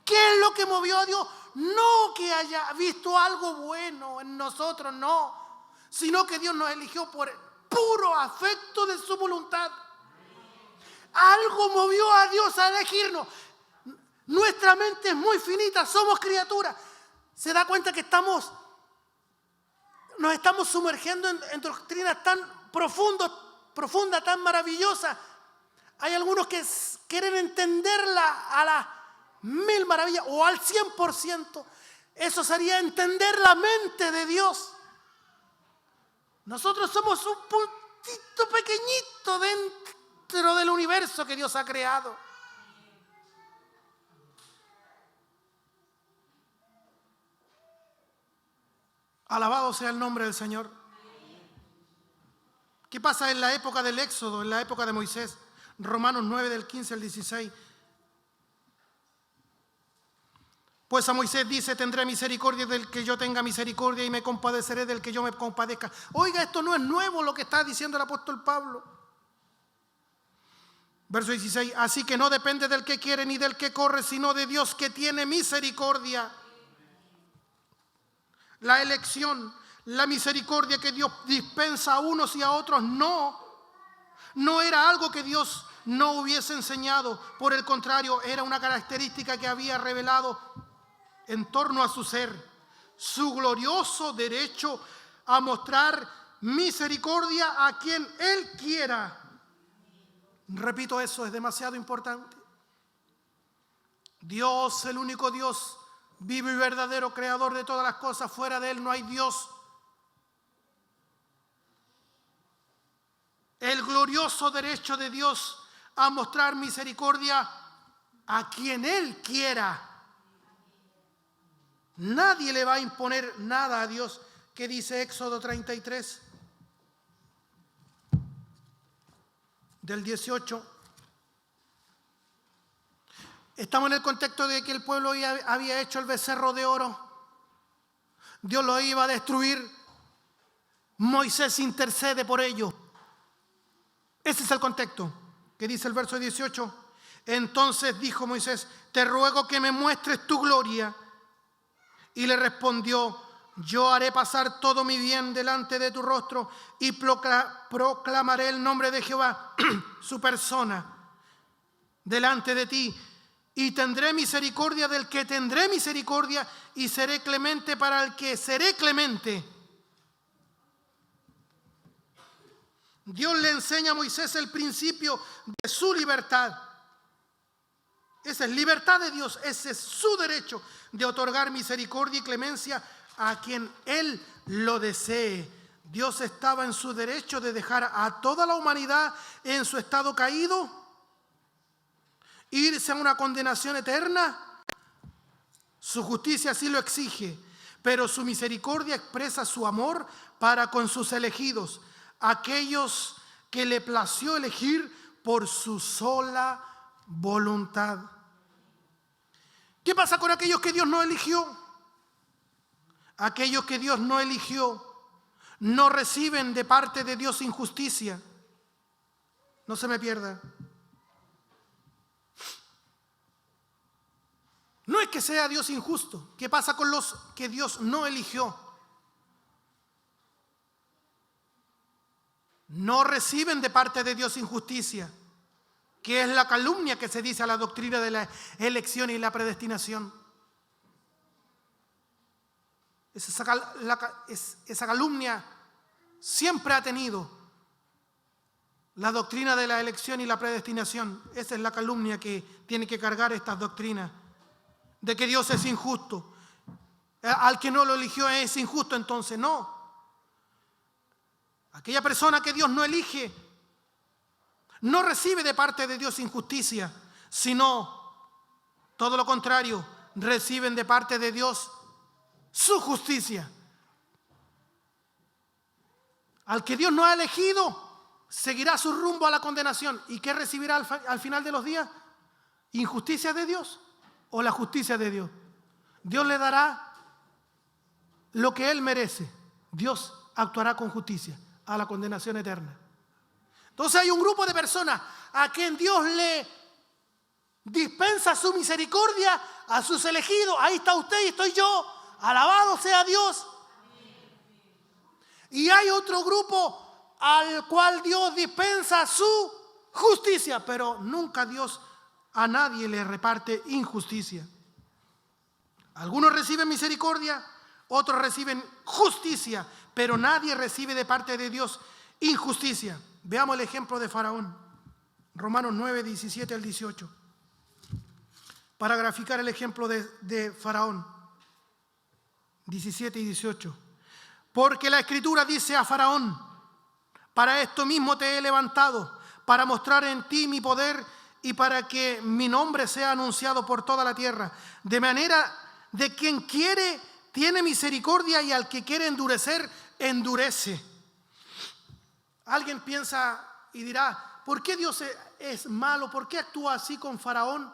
S1: ¿Qué es lo que movió a Dios? No que haya visto algo bueno en nosotros, no. Sino que Dios nos eligió por el puro afecto de su voluntad. Algo movió a Dios a elegirnos. Nuestra mente es muy finita, somos criaturas. ¿Se da cuenta que nos estamos sumergiendo en doctrinas tan profundas, tan maravillosas? Hay algunos que quieren entenderla a las 1000 maravillas o al 100%. Eso sería entender la mente de Dios. Nosotros somos un puntito pequeñito dentro del universo que Dios ha creado. Alabado sea el nombre del Señor. ¿Qué pasa en la época del Éxodo, en la época de Moisés? Romanos 9, del 15 al 16. Pues a Moisés dice: tendré misericordia del que yo tenga misericordia y me compadeceré del que yo me compadezca. Oiga, esto no es nuevo lo que está diciendo el apóstol Pablo. Verso 16: así que no depende del que quiere ni del que corre, sino de Dios que tiene misericordia. La elección, la misericordia que Dios dispensa a unos y a otros no era algo que Dios no hubiese enseñado. Por el contrario, era una característica que había revelado en torno a su ser, su glorioso derecho a mostrar misericordia a quien Él quiera. Repito, eso es demasiado importante. Dios, el único Dios vivo y verdadero, creador de todas las cosas, fuera de Él no hay Dios. El glorioso derecho de Dios a mostrar misericordia a quien Él quiera. Nadie le va a imponer nada a Dios. ¿Qué dice Éxodo 33? Del 18. Estamos en el contexto de que el pueblo había hecho el becerro de oro. Dios lo iba a destruir. Moisés intercede por ello. Ese es el contexto que dice el verso 18. Entonces dijo Moisés: te ruego que me muestres tu gloria. Y le respondió: yo haré pasar todo mi bien delante de tu rostro y proclamaré el nombre de Jehová, su persona, delante de ti. Y tendré misericordia del que tendré misericordia y seré clemente para el que seré clemente. Dios le enseña a Moisés el principio de su libertad. Esa es libertad de Dios, ese es su derecho de otorgar misericordia y clemencia a quien Él lo desee. Dios estaba en su derecho de dejar a toda la humanidad en su estado caído, irse a una condenación eterna. Su justicia así lo exige, pero su misericordia expresa su amor para con sus elegidos, aquellos que le plació elegir por su sola voluntad. ¿Qué pasa con aquellos que Dios no eligió? Aquellos que Dios no eligió no reciben de parte de Dios injusticia. No se me pierda. No es que sea Dios injusto. ¿Qué pasa con los que Dios no eligió? No reciben de parte de Dios injusticia, que es la calumnia que se dice a la doctrina de la elección y la predestinación. Esa calumnia siempre ha tenido la doctrina de la elección y la predestinación. Esa es la calumnia que tiene que cargar estas doctrinas, de que Dios es injusto. Al que no lo eligió es injusto, entonces no. Aquella persona que Dios no elige no recibe de parte de Dios injusticia, sino todo lo contrario, reciben de parte de Dios su justicia. Al que Dios no ha elegido, seguirá su rumbo a la condenación. ¿Y qué recibirá al final de los días? ¿Injusticia de Dios o la justicia de Dios? Dios le dará lo que Él merece. Dios actuará con justicia a la condenación eterna. Entonces hay un grupo de personas a quien Dios le dispensa su misericordia a sus elegidos. Ahí está usted y estoy yo. Alabado sea Dios. Y hay otro grupo al cual Dios dispensa su justicia, pero nunca Dios a nadie le reparte injusticia. Algunos reciben misericordia, otros reciben justicia, pero nadie recibe de parte de Dios injusticia. Veamos el ejemplo de Faraón. Romanos 9, 17 al 18. Para graficar el ejemplo de Faraón. 17 y 18. Porque la Escritura dice a Faraón: para esto mismo te he levantado, para mostrar en ti mi poder y para que mi nombre sea anunciado por toda la tierra. De manera de quien quiere tiene misericordia y al que quiere endurecer, endurece. Alguien piensa y dirá, ¿por qué Dios es malo? ¿Por qué actúa así con Faraón?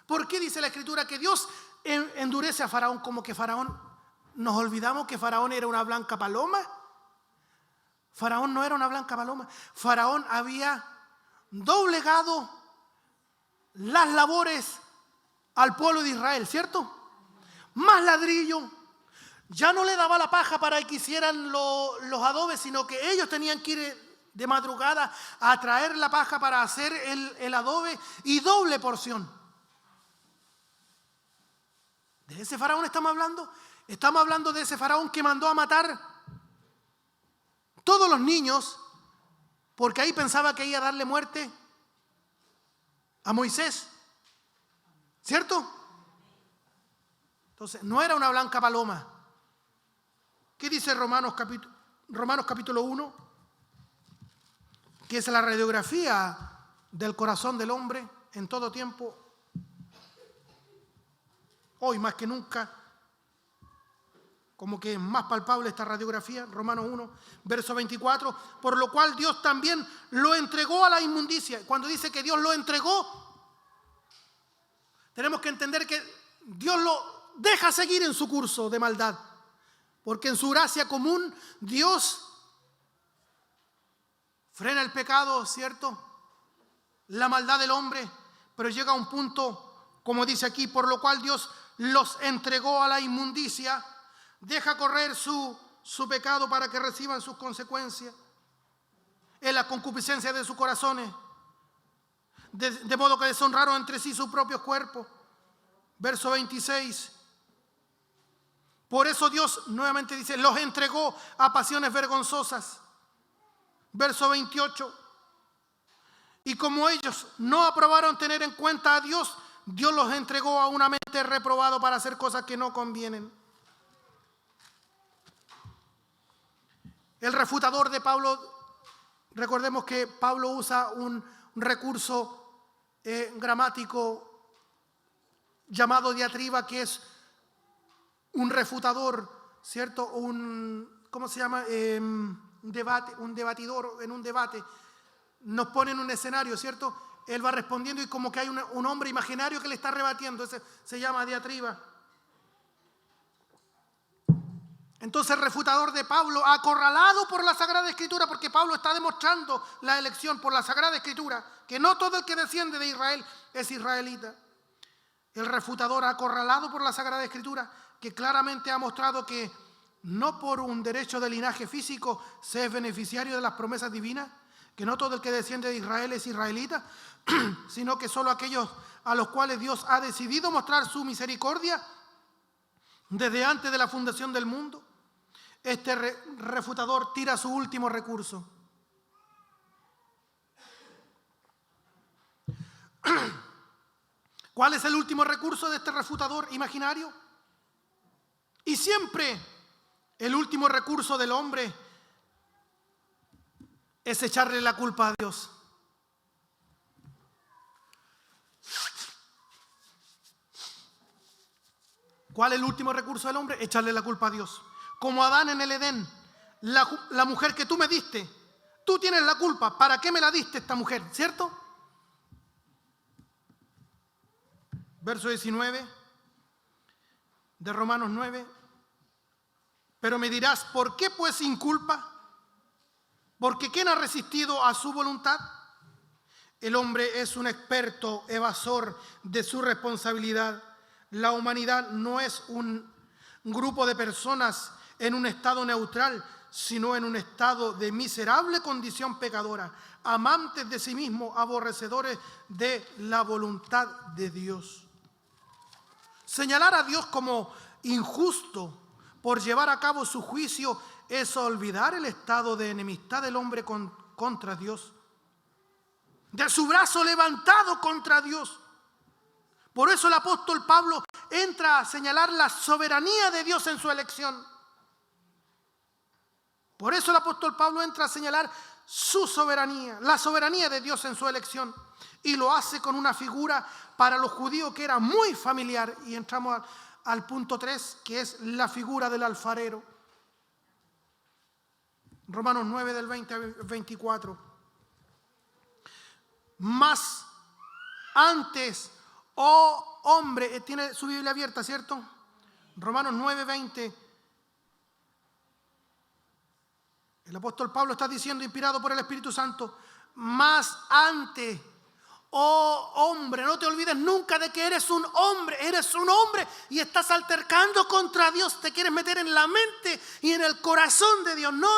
S1: ¿Por qué dice la Escritura que Dios endurece a Faraón? Como que Faraón, nos olvidamos que Faraón era una blanca paloma. Faraón no era una blanca paloma. Faraón había doblegado las labores al pueblo de Israel, ¿cierto? Más ladrillo. Ya no le daba la paja para que hicieran los adobes, sino que ellos tenían que ir de madrugada a traer la paja para hacer el adobe, y doble porción. ¿De ese faraón estamos hablando? Estamos hablando de ese faraón que mandó a matar todos los niños, porque ahí pensaba que iba a darle muerte a Moisés, ¿cierto? Entonces, no era una blanca paloma. ¿Qué dice Romanos capítulo 1? Que es la radiografía del corazón del hombre en todo tiempo. Hoy más que nunca, como que es más palpable esta radiografía. Romanos 1, verso 24. Por lo cual Dios también lo entregó a la inmundicia. Cuando dice que Dios lo entregó, tenemos que entender que Dios lo deja seguir en su curso de maldad. Porque en su gracia común, Dios frena el pecado, ¿cierto? La maldad del hombre, pero llega a un punto, como dice aquí, por lo cual Dios los entregó a la inmundicia, deja correr su pecado para que reciban sus consecuencias en la concupiscencia de sus corazones, de modo que deshonraron entre sí sus propios cuerpos. Verso 26. Por eso Dios nuevamente dice, los entregó a pasiones vergonzosas. Verso 28. Y como ellos no aprobaron tener en cuenta a Dios, Dios los entregó a una mente reprobada para hacer cosas que no convienen. El refutador de Pablo, recordemos que Pablo usa un recurso gramático llamado diatriba, que es un refutador, ¿cierto? ¿Cómo se llama? Debate, un debatidor en un debate. Nos pone en un escenario, ¿cierto? Él va respondiendo y como que hay un hombre imaginario que le está rebatiendo. Ese se llama diatriba. Entonces el refutador de Pablo, acorralado por la Sagrada Escritura, porque Pablo está demostrando la elección por la Sagrada Escritura, que no todo el que desciende de Israel es israelita. El refutador, acorralado por la Sagrada Escritura, que claramente ha mostrado que no por un derecho de linaje físico se es beneficiario de las promesas divinas, que no todo el que desciende de Israel es israelita, sino que solo aquellos a los cuales Dios ha decidido mostrar su misericordia desde antes de la fundación del mundo. Este refutador tira su último recurso. ¿Cuál es el último recurso de este refutador imaginario? Y siempre el último recurso del hombre es echarle la culpa a Dios. ¿Cuál es el último recurso del hombre? Echarle la culpa a Dios. Como Adán en el Edén, la mujer que tú me diste, tú tienes la culpa. ¿Para qué me la diste esta mujer? ¿Cierto? Verso 19 de Romanos 9. Pero me dirás, ¿por qué pues sin culpa? Porque ¿quién ha resistido a su voluntad? El hombre es un experto evasor de su responsabilidad. La humanidad no es un grupo de personas en un estado neutral, sino en un estado de miserable condición pecadora, amantes de sí mismos, aborrecedores de la voluntad de Dios. Señalar a Dios como injusto por llevar a cabo su juicio es olvidar el estado de enemistad del hombre contra Dios, de su brazo levantado contra Dios. Por eso el apóstol Pablo entra a señalar la soberanía de Dios en su elección. Por eso el apóstol Pablo entra a señalar su soberanía, la soberanía de Dios en su elección. Y lo hace con una figura para los judíos que era muy familiar. Y entramos al punto 3, que es la figura del alfarero. Romanos 9 del 20 al 24. Más antes, oh hombre, tiene su Biblia abierta, ¿cierto? Romanos 9, 20. El apóstol Pablo está diciendo, inspirado por el Espíritu Santo, más antes, oh hombre, no te olvides nunca de que eres un hombre y estás altercando contra Dios, te quieres meter en la mente y en el corazón de Dios. No,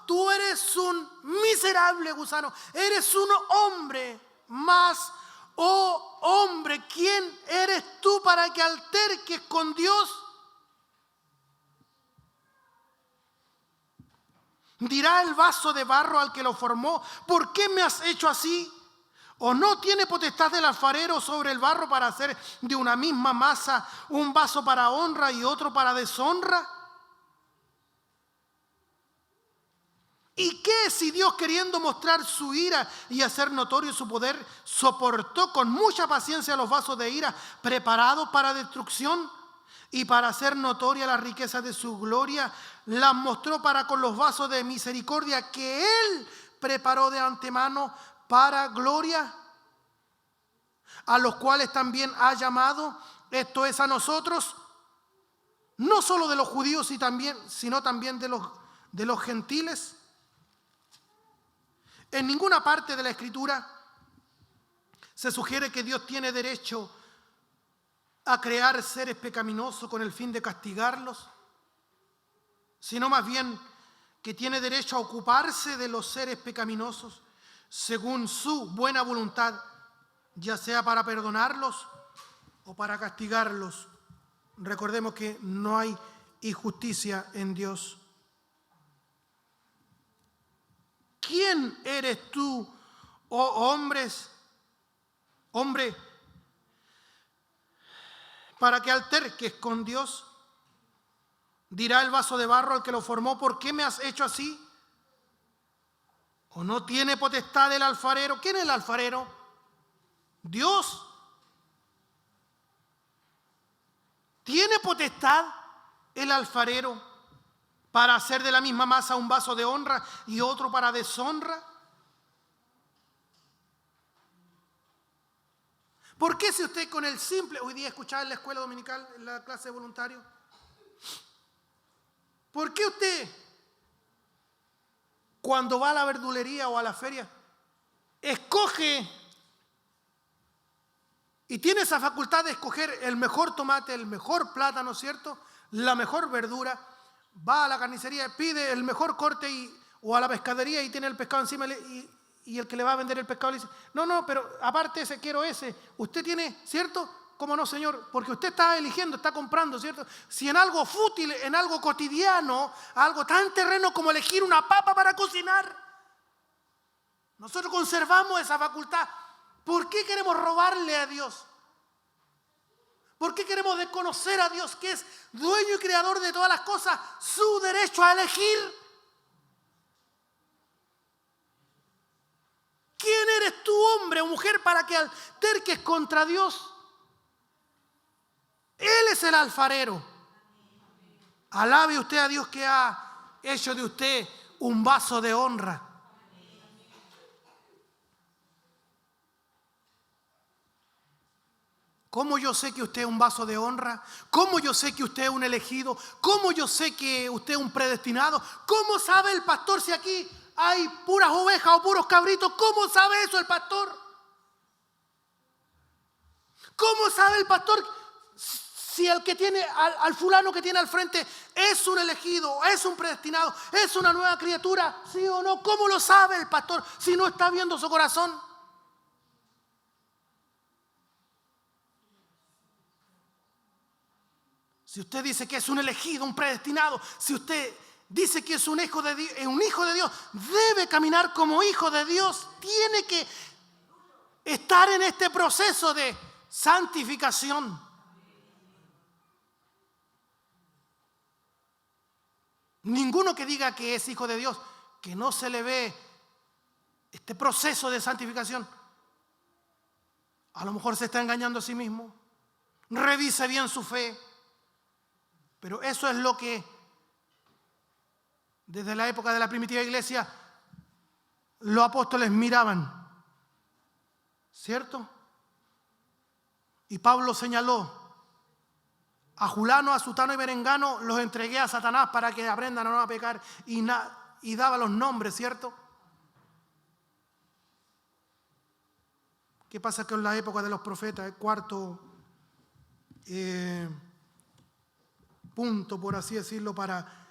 S1: tú eres un miserable gusano, eres un hombre más, oh hombre, ¿quién eres tú para que alterques con Dios? Dirá el vaso de barro al que lo formó, ¿por qué me has hecho así? ¿O no tiene potestad el alfarero sobre el barro para hacer de una misma masa un vaso para honra y otro para deshonra? ¿Y qué si Dios, queriendo mostrar su ira y hacer notorio su poder, soportó con mucha paciencia los vasos de ira preparados para destrucción? Y para hacer notoria la riqueza de su gloria, las mostró para con los vasos de misericordia que Él preparó de antemano para gloria, a los cuales también ha llamado, esto es a nosotros, no solo de los judíos, sino también de los gentiles. En ninguna parte de la Escritura se sugiere que Dios tiene derecho a crear seres pecaminosos con el fin de castigarlos, sino más bien que tiene derecho a ocuparse de los seres pecaminosos según su buena voluntad, ya sea para perdonarlos o para castigarlos. Recordemos que no hay injusticia en Dios. ¿Quién eres tú, oh hombre, para que alterques con Dios? Dirá el vaso de barro al que lo formó, ¿por qué me has hecho así? ¿O no tiene potestad el alfarero? ¿Quién es el alfarero? Dios. ¿Tiene potestad el alfarero para hacer de la misma masa un vaso de honra y otro para deshonra? ¿Por qué si usted con el simple, hoy día escuchaba en la escuela dominical, en la clase de voluntarios, ¿por qué usted cuando va a la verdulería o a la feria escoge y tiene esa facultad de escoger el mejor tomate, el mejor plátano, ¿cierto? La mejor verdura, va a la carnicería, pide el mejor corte o a la pescadería y tiene el pescado encima y el que le va a vender el pescado le dice, no, pero aparte ese, quiero ese. Usted tiene, ¿cierto? ¿Cómo no, señor? Porque usted está eligiendo, está comprando, ¿cierto? Si en algo fútil, en algo cotidiano, algo tan terreno como elegir una papa para cocinar, nosotros conservamos esa facultad. ¿Por qué queremos robarle a Dios? ¿Por qué queremos desconocer a Dios, que es dueño y creador de todas las cosas, su derecho a elegir? ¿Quién eres tú, hombre o mujer, para que alterques contra Dios? Él es el alfarero. Alabe usted a Dios que ha hecho de usted un vaso de honra. ¿Cómo yo sé que usted es un vaso de honra? ¿Cómo yo sé que usted es un elegido? ¿Cómo yo sé que usted es un predestinado? ¿Cómo sabe el pastor si aquí hay puras ovejas o puros cabritos? ¿Cómo sabe eso el pastor? ¿Cómo sabe el pastor si el que tiene al fulano que tiene al frente es un elegido, es un predestinado, es una nueva criatura? ¿Sí o no? ¿Cómo lo sabe el pastor si no está viendo su corazón? Si usted dice que es un elegido, un predestinado, si usted dice que es un hijo de Dios, debe caminar como hijo de Dios. Tiene que estar en este proceso de santificación. Ninguno que diga que es hijo de Dios, que no se le ve este proceso de santificación, a lo mejor se está engañando a sí mismo. Revise bien su fe. Pero eso es lo que Desde la época de la primitiva iglesia, los apóstoles miraban, ¿cierto? Y Pablo señaló: a Julano, a Sutano y Berengano los entregué a Satanás para que aprendan a no pecar, y daba los nombres, ¿cierto? ¿Qué pasa con la época de los profetas? El cuarto punto, por así decirlo, para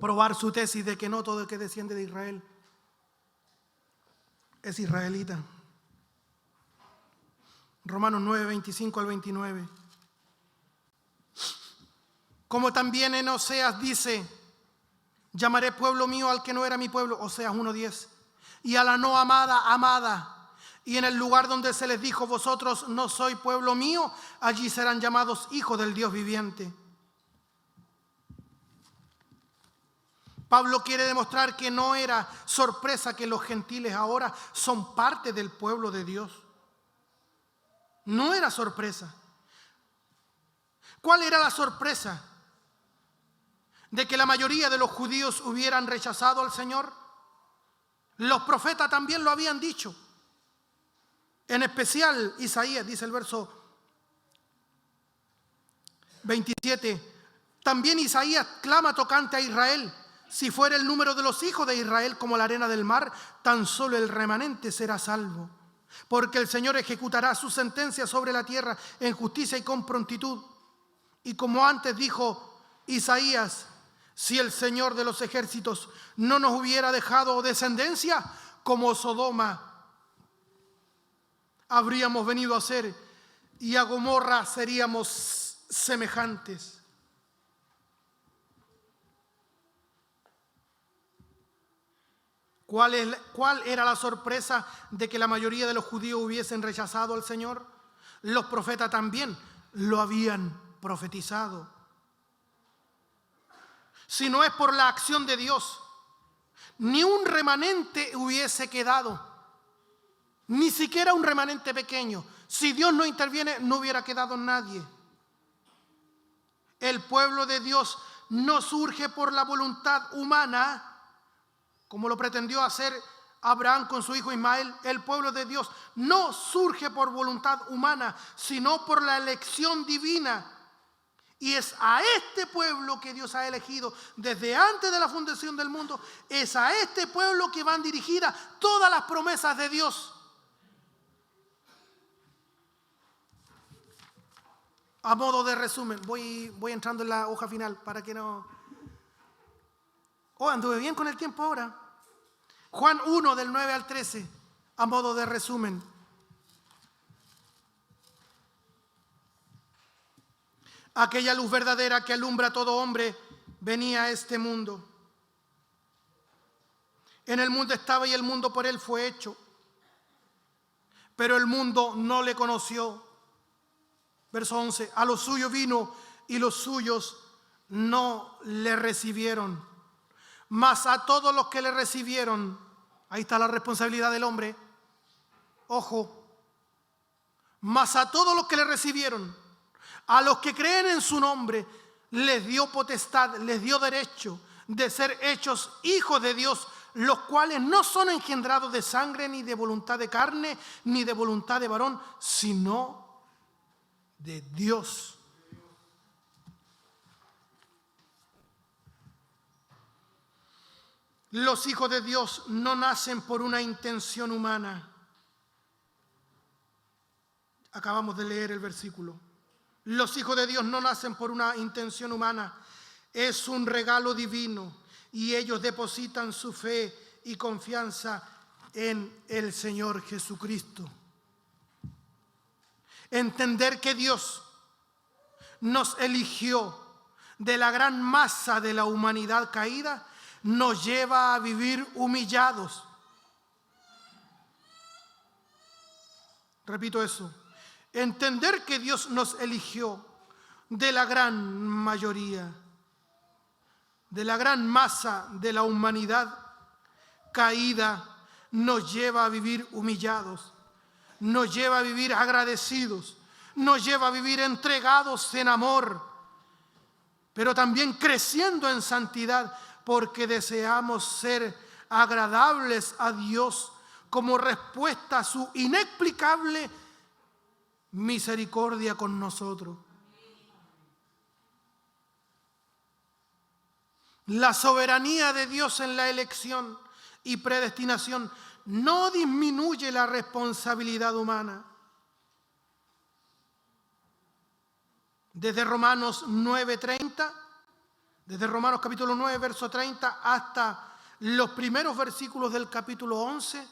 S1: probar su tesis de que no todo el que desciende de Israel es israelita. Romanos 9, 25 al 29. Como también en Oseas dice: llamaré pueblo mío al que no era mi pueblo, Oseas 1:10, y a la no amada, amada. Y en el lugar donde se les dijo: vosotros no sois pueblo mío, allí serán llamados hijos del Dios viviente. Pablo quiere demostrar que no era sorpresa que los gentiles ahora son parte del pueblo de Dios. No era sorpresa. ¿Cuál era la sorpresa? ¿De que la mayoría de los judíos hubieran rechazado al Señor? Los profetas también lo habían dicho. En especial Isaías, dice el verso 27. También Isaías clama tocante a Israel: si fuera el número de los hijos de Israel como la arena del mar, tan solo el remanente será salvo. Porque el Señor ejecutará su sentencia sobre la tierra en justicia y con prontitud. Y como antes dijo Isaías: si el Señor de los ejércitos no nos hubiera dejado descendencia, como Sodoma habríamos venido a ser, y a Gomorra seríamos semejantes. ¿Cuál era la sorpresa de que la mayoría de los judíos hubiesen rechazado al Señor? Los profetas también lo habían profetizado. Si no es por la acción de Dios, ni un remanente hubiese quedado, ni siquiera un remanente pequeño. Si Dios no interviene, no hubiera quedado nadie. El pueblo de Dios no surge por la voluntad humana, como lo pretendió hacer Abraham con su hijo Ismael. El pueblo de Dios no surge por voluntad humana, sino por la elección divina. Y es a este pueblo que Dios ha elegido desde antes de la fundación del mundo. Es a este pueblo que van dirigidas todas las promesas de Dios. A modo de resumen, voy entrando en la hoja final para que no... anduve bien con el tiempo ahora. Juan 1, del 9 al 13, a modo de resumen. Aquella luz verdadera que alumbra a todo hombre venía a este mundo. En el mundo estaba y el mundo por él fue hecho, pero el mundo no le conoció. Verso 11, a los suyos vino y los suyos no le recibieron. Mas a todos los que le recibieron, ahí está la responsabilidad del hombre, ojo, mas a todos los que le recibieron, a los que creen en su nombre, les dio potestad, les dio derecho de ser hechos hijos de Dios, los cuales no son engendrados de sangre, ni de voluntad de carne, ni de voluntad de varón, sino de Dios. Los hijos de Dios no nacen por una intención humana. Acabamos de leer el versículo. Los hijos de Dios no nacen por una intención humana. Es un regalo divino y ellos depositan su fe y confianza en el Señor Jesucristo. Entender que Dios nos eligió de la gran masa de la humanidad caída nos lleva a vivir humillados. Repito eso. Entender que Dios nos eligió de la gran mayoría, de la gran masa de la humanidad caída, nos lleva a vivir humillados, nos lleva a vivir agradecidos, nos lleva a vivir entregados en amor. pero también creciendo en santidad, porque deseamos ser agradables a Dios como respuesta a su inexplicable misericordia con nosotros. La soberanía de Dios en la elección y predestinación no disminuye la responsabilidad humana. Desde Romanos 9:30, desde Romanos capítulo 9, verso 30, hasta los primeros versículos del capítulo 11,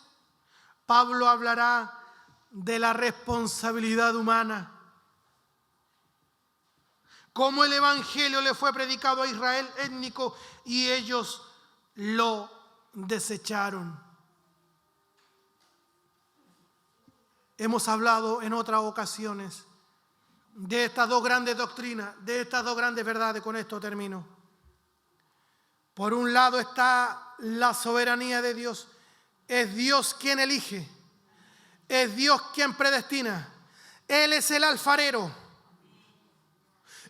S1: Pablo hablará de la responsabilidad humana. Cómo el evangelio le fue predicado a Israel étnico y ellos lo desecharon. Hemos hablado en otras ocasiones de estas dos grandes doctrinas, de estas dos grandes verdades. Con esto termino. Por un lado está la soberanía de Dios. Es Dios quien elige. Es Dios quien predestina. Él es el alfarero.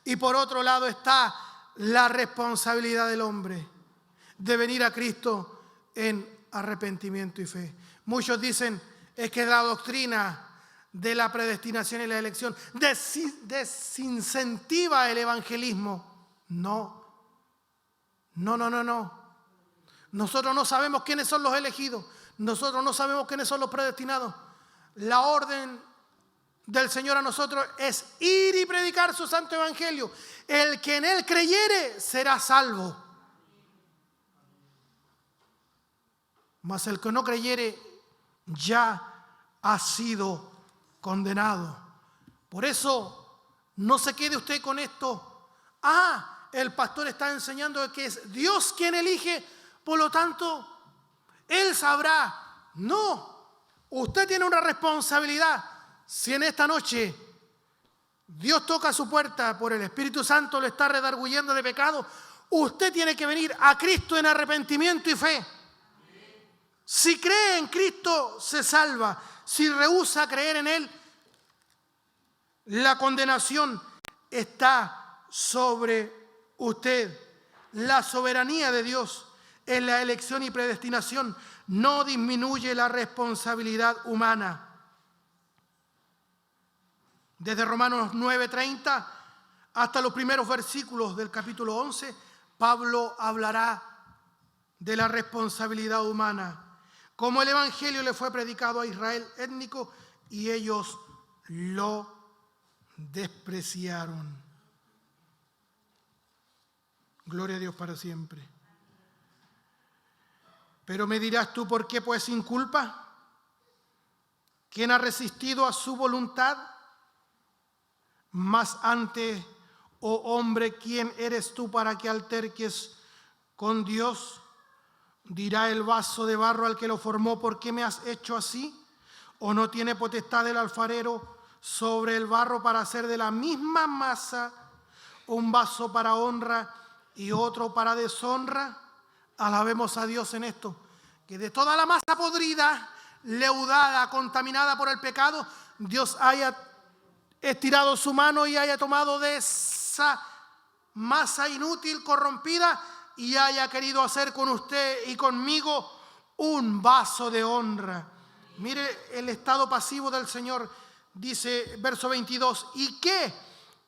S1: Y por otro lado está la responsabilidad del hombre de venir a Cristo en arrepentimiento y fe. Muchos dicen, es que la doctrina de la predestinación y la elección desincentiva el evangelismo. No. Nosotros no sabemos quiénes son los elegidos. Nosotros no sabemos quiénes son los predestinados. La orden del Señor a nosotros es ir y predicar su santo evangelio. El que en él creyere será salvo. Mas el que no creyere ya ha sido condenado. Por eso no se quede usted con esto. El pastor está enseñando que es Dios quien elige, por lo tanto él sabrá. No, usted tiene una responsabilidad. Si en esta noche Dios toca su puerta por el Espíritu Santo, lo está redarguyendo de pecado, usted tiene que venir a Cristo en arrepentimiento y fe. Si cree en Cristo, se salva. Si rehúsa creer en Él, la condenación está sobre usted. La soberanía de Dios en la elección y predestinación no disminuye la responsabilidad humana. Desde Romanos 9:30 hasta los primeros versículos del capítulo 11, Pablo hablará de la responsabilidad humana. Cómo el evangelio le fue predicado a Israel étnico y ellos lo despreciaron. Gloria a Dios para siempre. Pero me dirás tú, ¿por qué pues sin culpa? ¿Quién ha resistido a su voluntad? Mas antes, oh hombre, ¿quién eres tú para que alterques con Dios? Dirá el vaso de barro al que lo formó, ¿por qué me has hecho así? ¿O no tiene potestad el alfarero sobre el barro para hacer de la misma masa un vaso para honra y otro para deshonra? Alabemos a Dios en esto, que de toda la masa podrida, leudada, contaminada por el pecado, Dios haya estirado su mano y haya tomado de esa masa inútil, corrompida, y haya querido hacer con usted y conmigo un vaso de honra. Mire el estado pasivo del Señor. Dice verso 22, ¿y qué?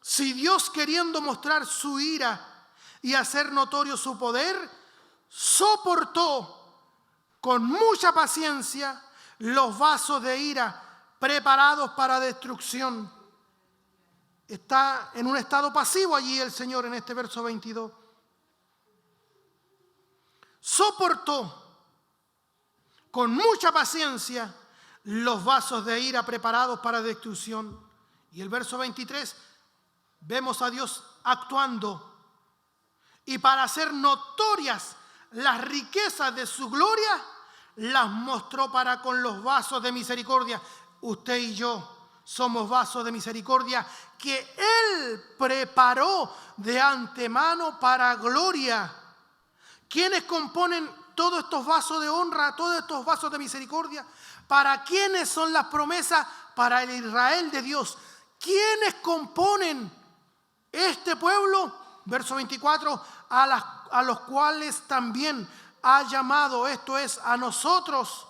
S1: Si Dios, queriendo mostrar su ira y hacer notorio su poder, soportó con mucha paciencia los vasos de ira preparados para destrucción. Está en un estado pasivo allí el Señor en este verso 22. Soportó con mucha paciencia los vasos de ira preparados para destrucción. Y el verso 23, vemos a Dios actuando. Y para hacer notorias las riquezas de su gloria, las mostró para con los vasos de misericordia. Usted y yo somos vasos de misericordia que Él preparó de antemano para gloria. ¿Quiénes componen todos estos vasos de honra, todos estos vasos de misericordia? ¿Para quiénes son las promesas? Para el Israel de Dios. ¿Quiénes componen este pueblo? verso 24, a los cuales también ha llamado, esto es, a nosotros,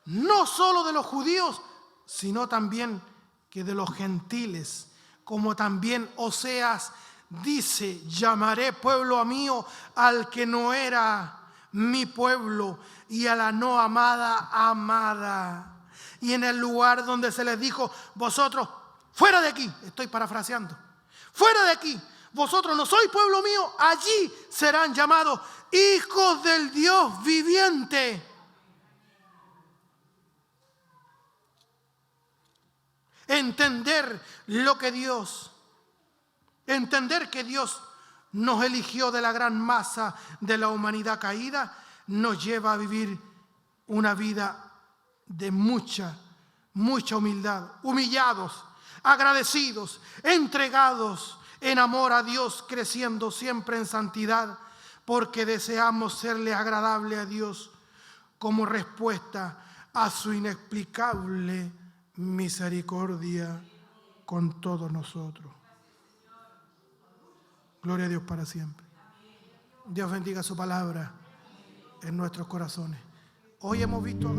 S1: no solo de los judíos, sino también que de los gentiles, como también Oseas dice: llamaré pueblo mío al que no era mi pueblo, y a la no amada, amada. Y en el lugar donde se les dijo: vosotros, fuera de aquí, estoy parafraseando, fuera de aquí, vosotros no sois pueblo mío, allí serán llamados hijos del Dios viviente. Entender que Dios nos eligió de la gran masa de la humanidad caída, nos lleva a vivir una vida de mucha humildad, humillados, agradecidos, entregados en amor a Dios, creciendo siempre en santidad, porque deseamos serle agradable a Dios como respuesta a su inexplicable misericordia con todos nosotros. Gloria a Dios para siempre. Dios bendiga su palabra en nuestros corazones. Hoy hemos visto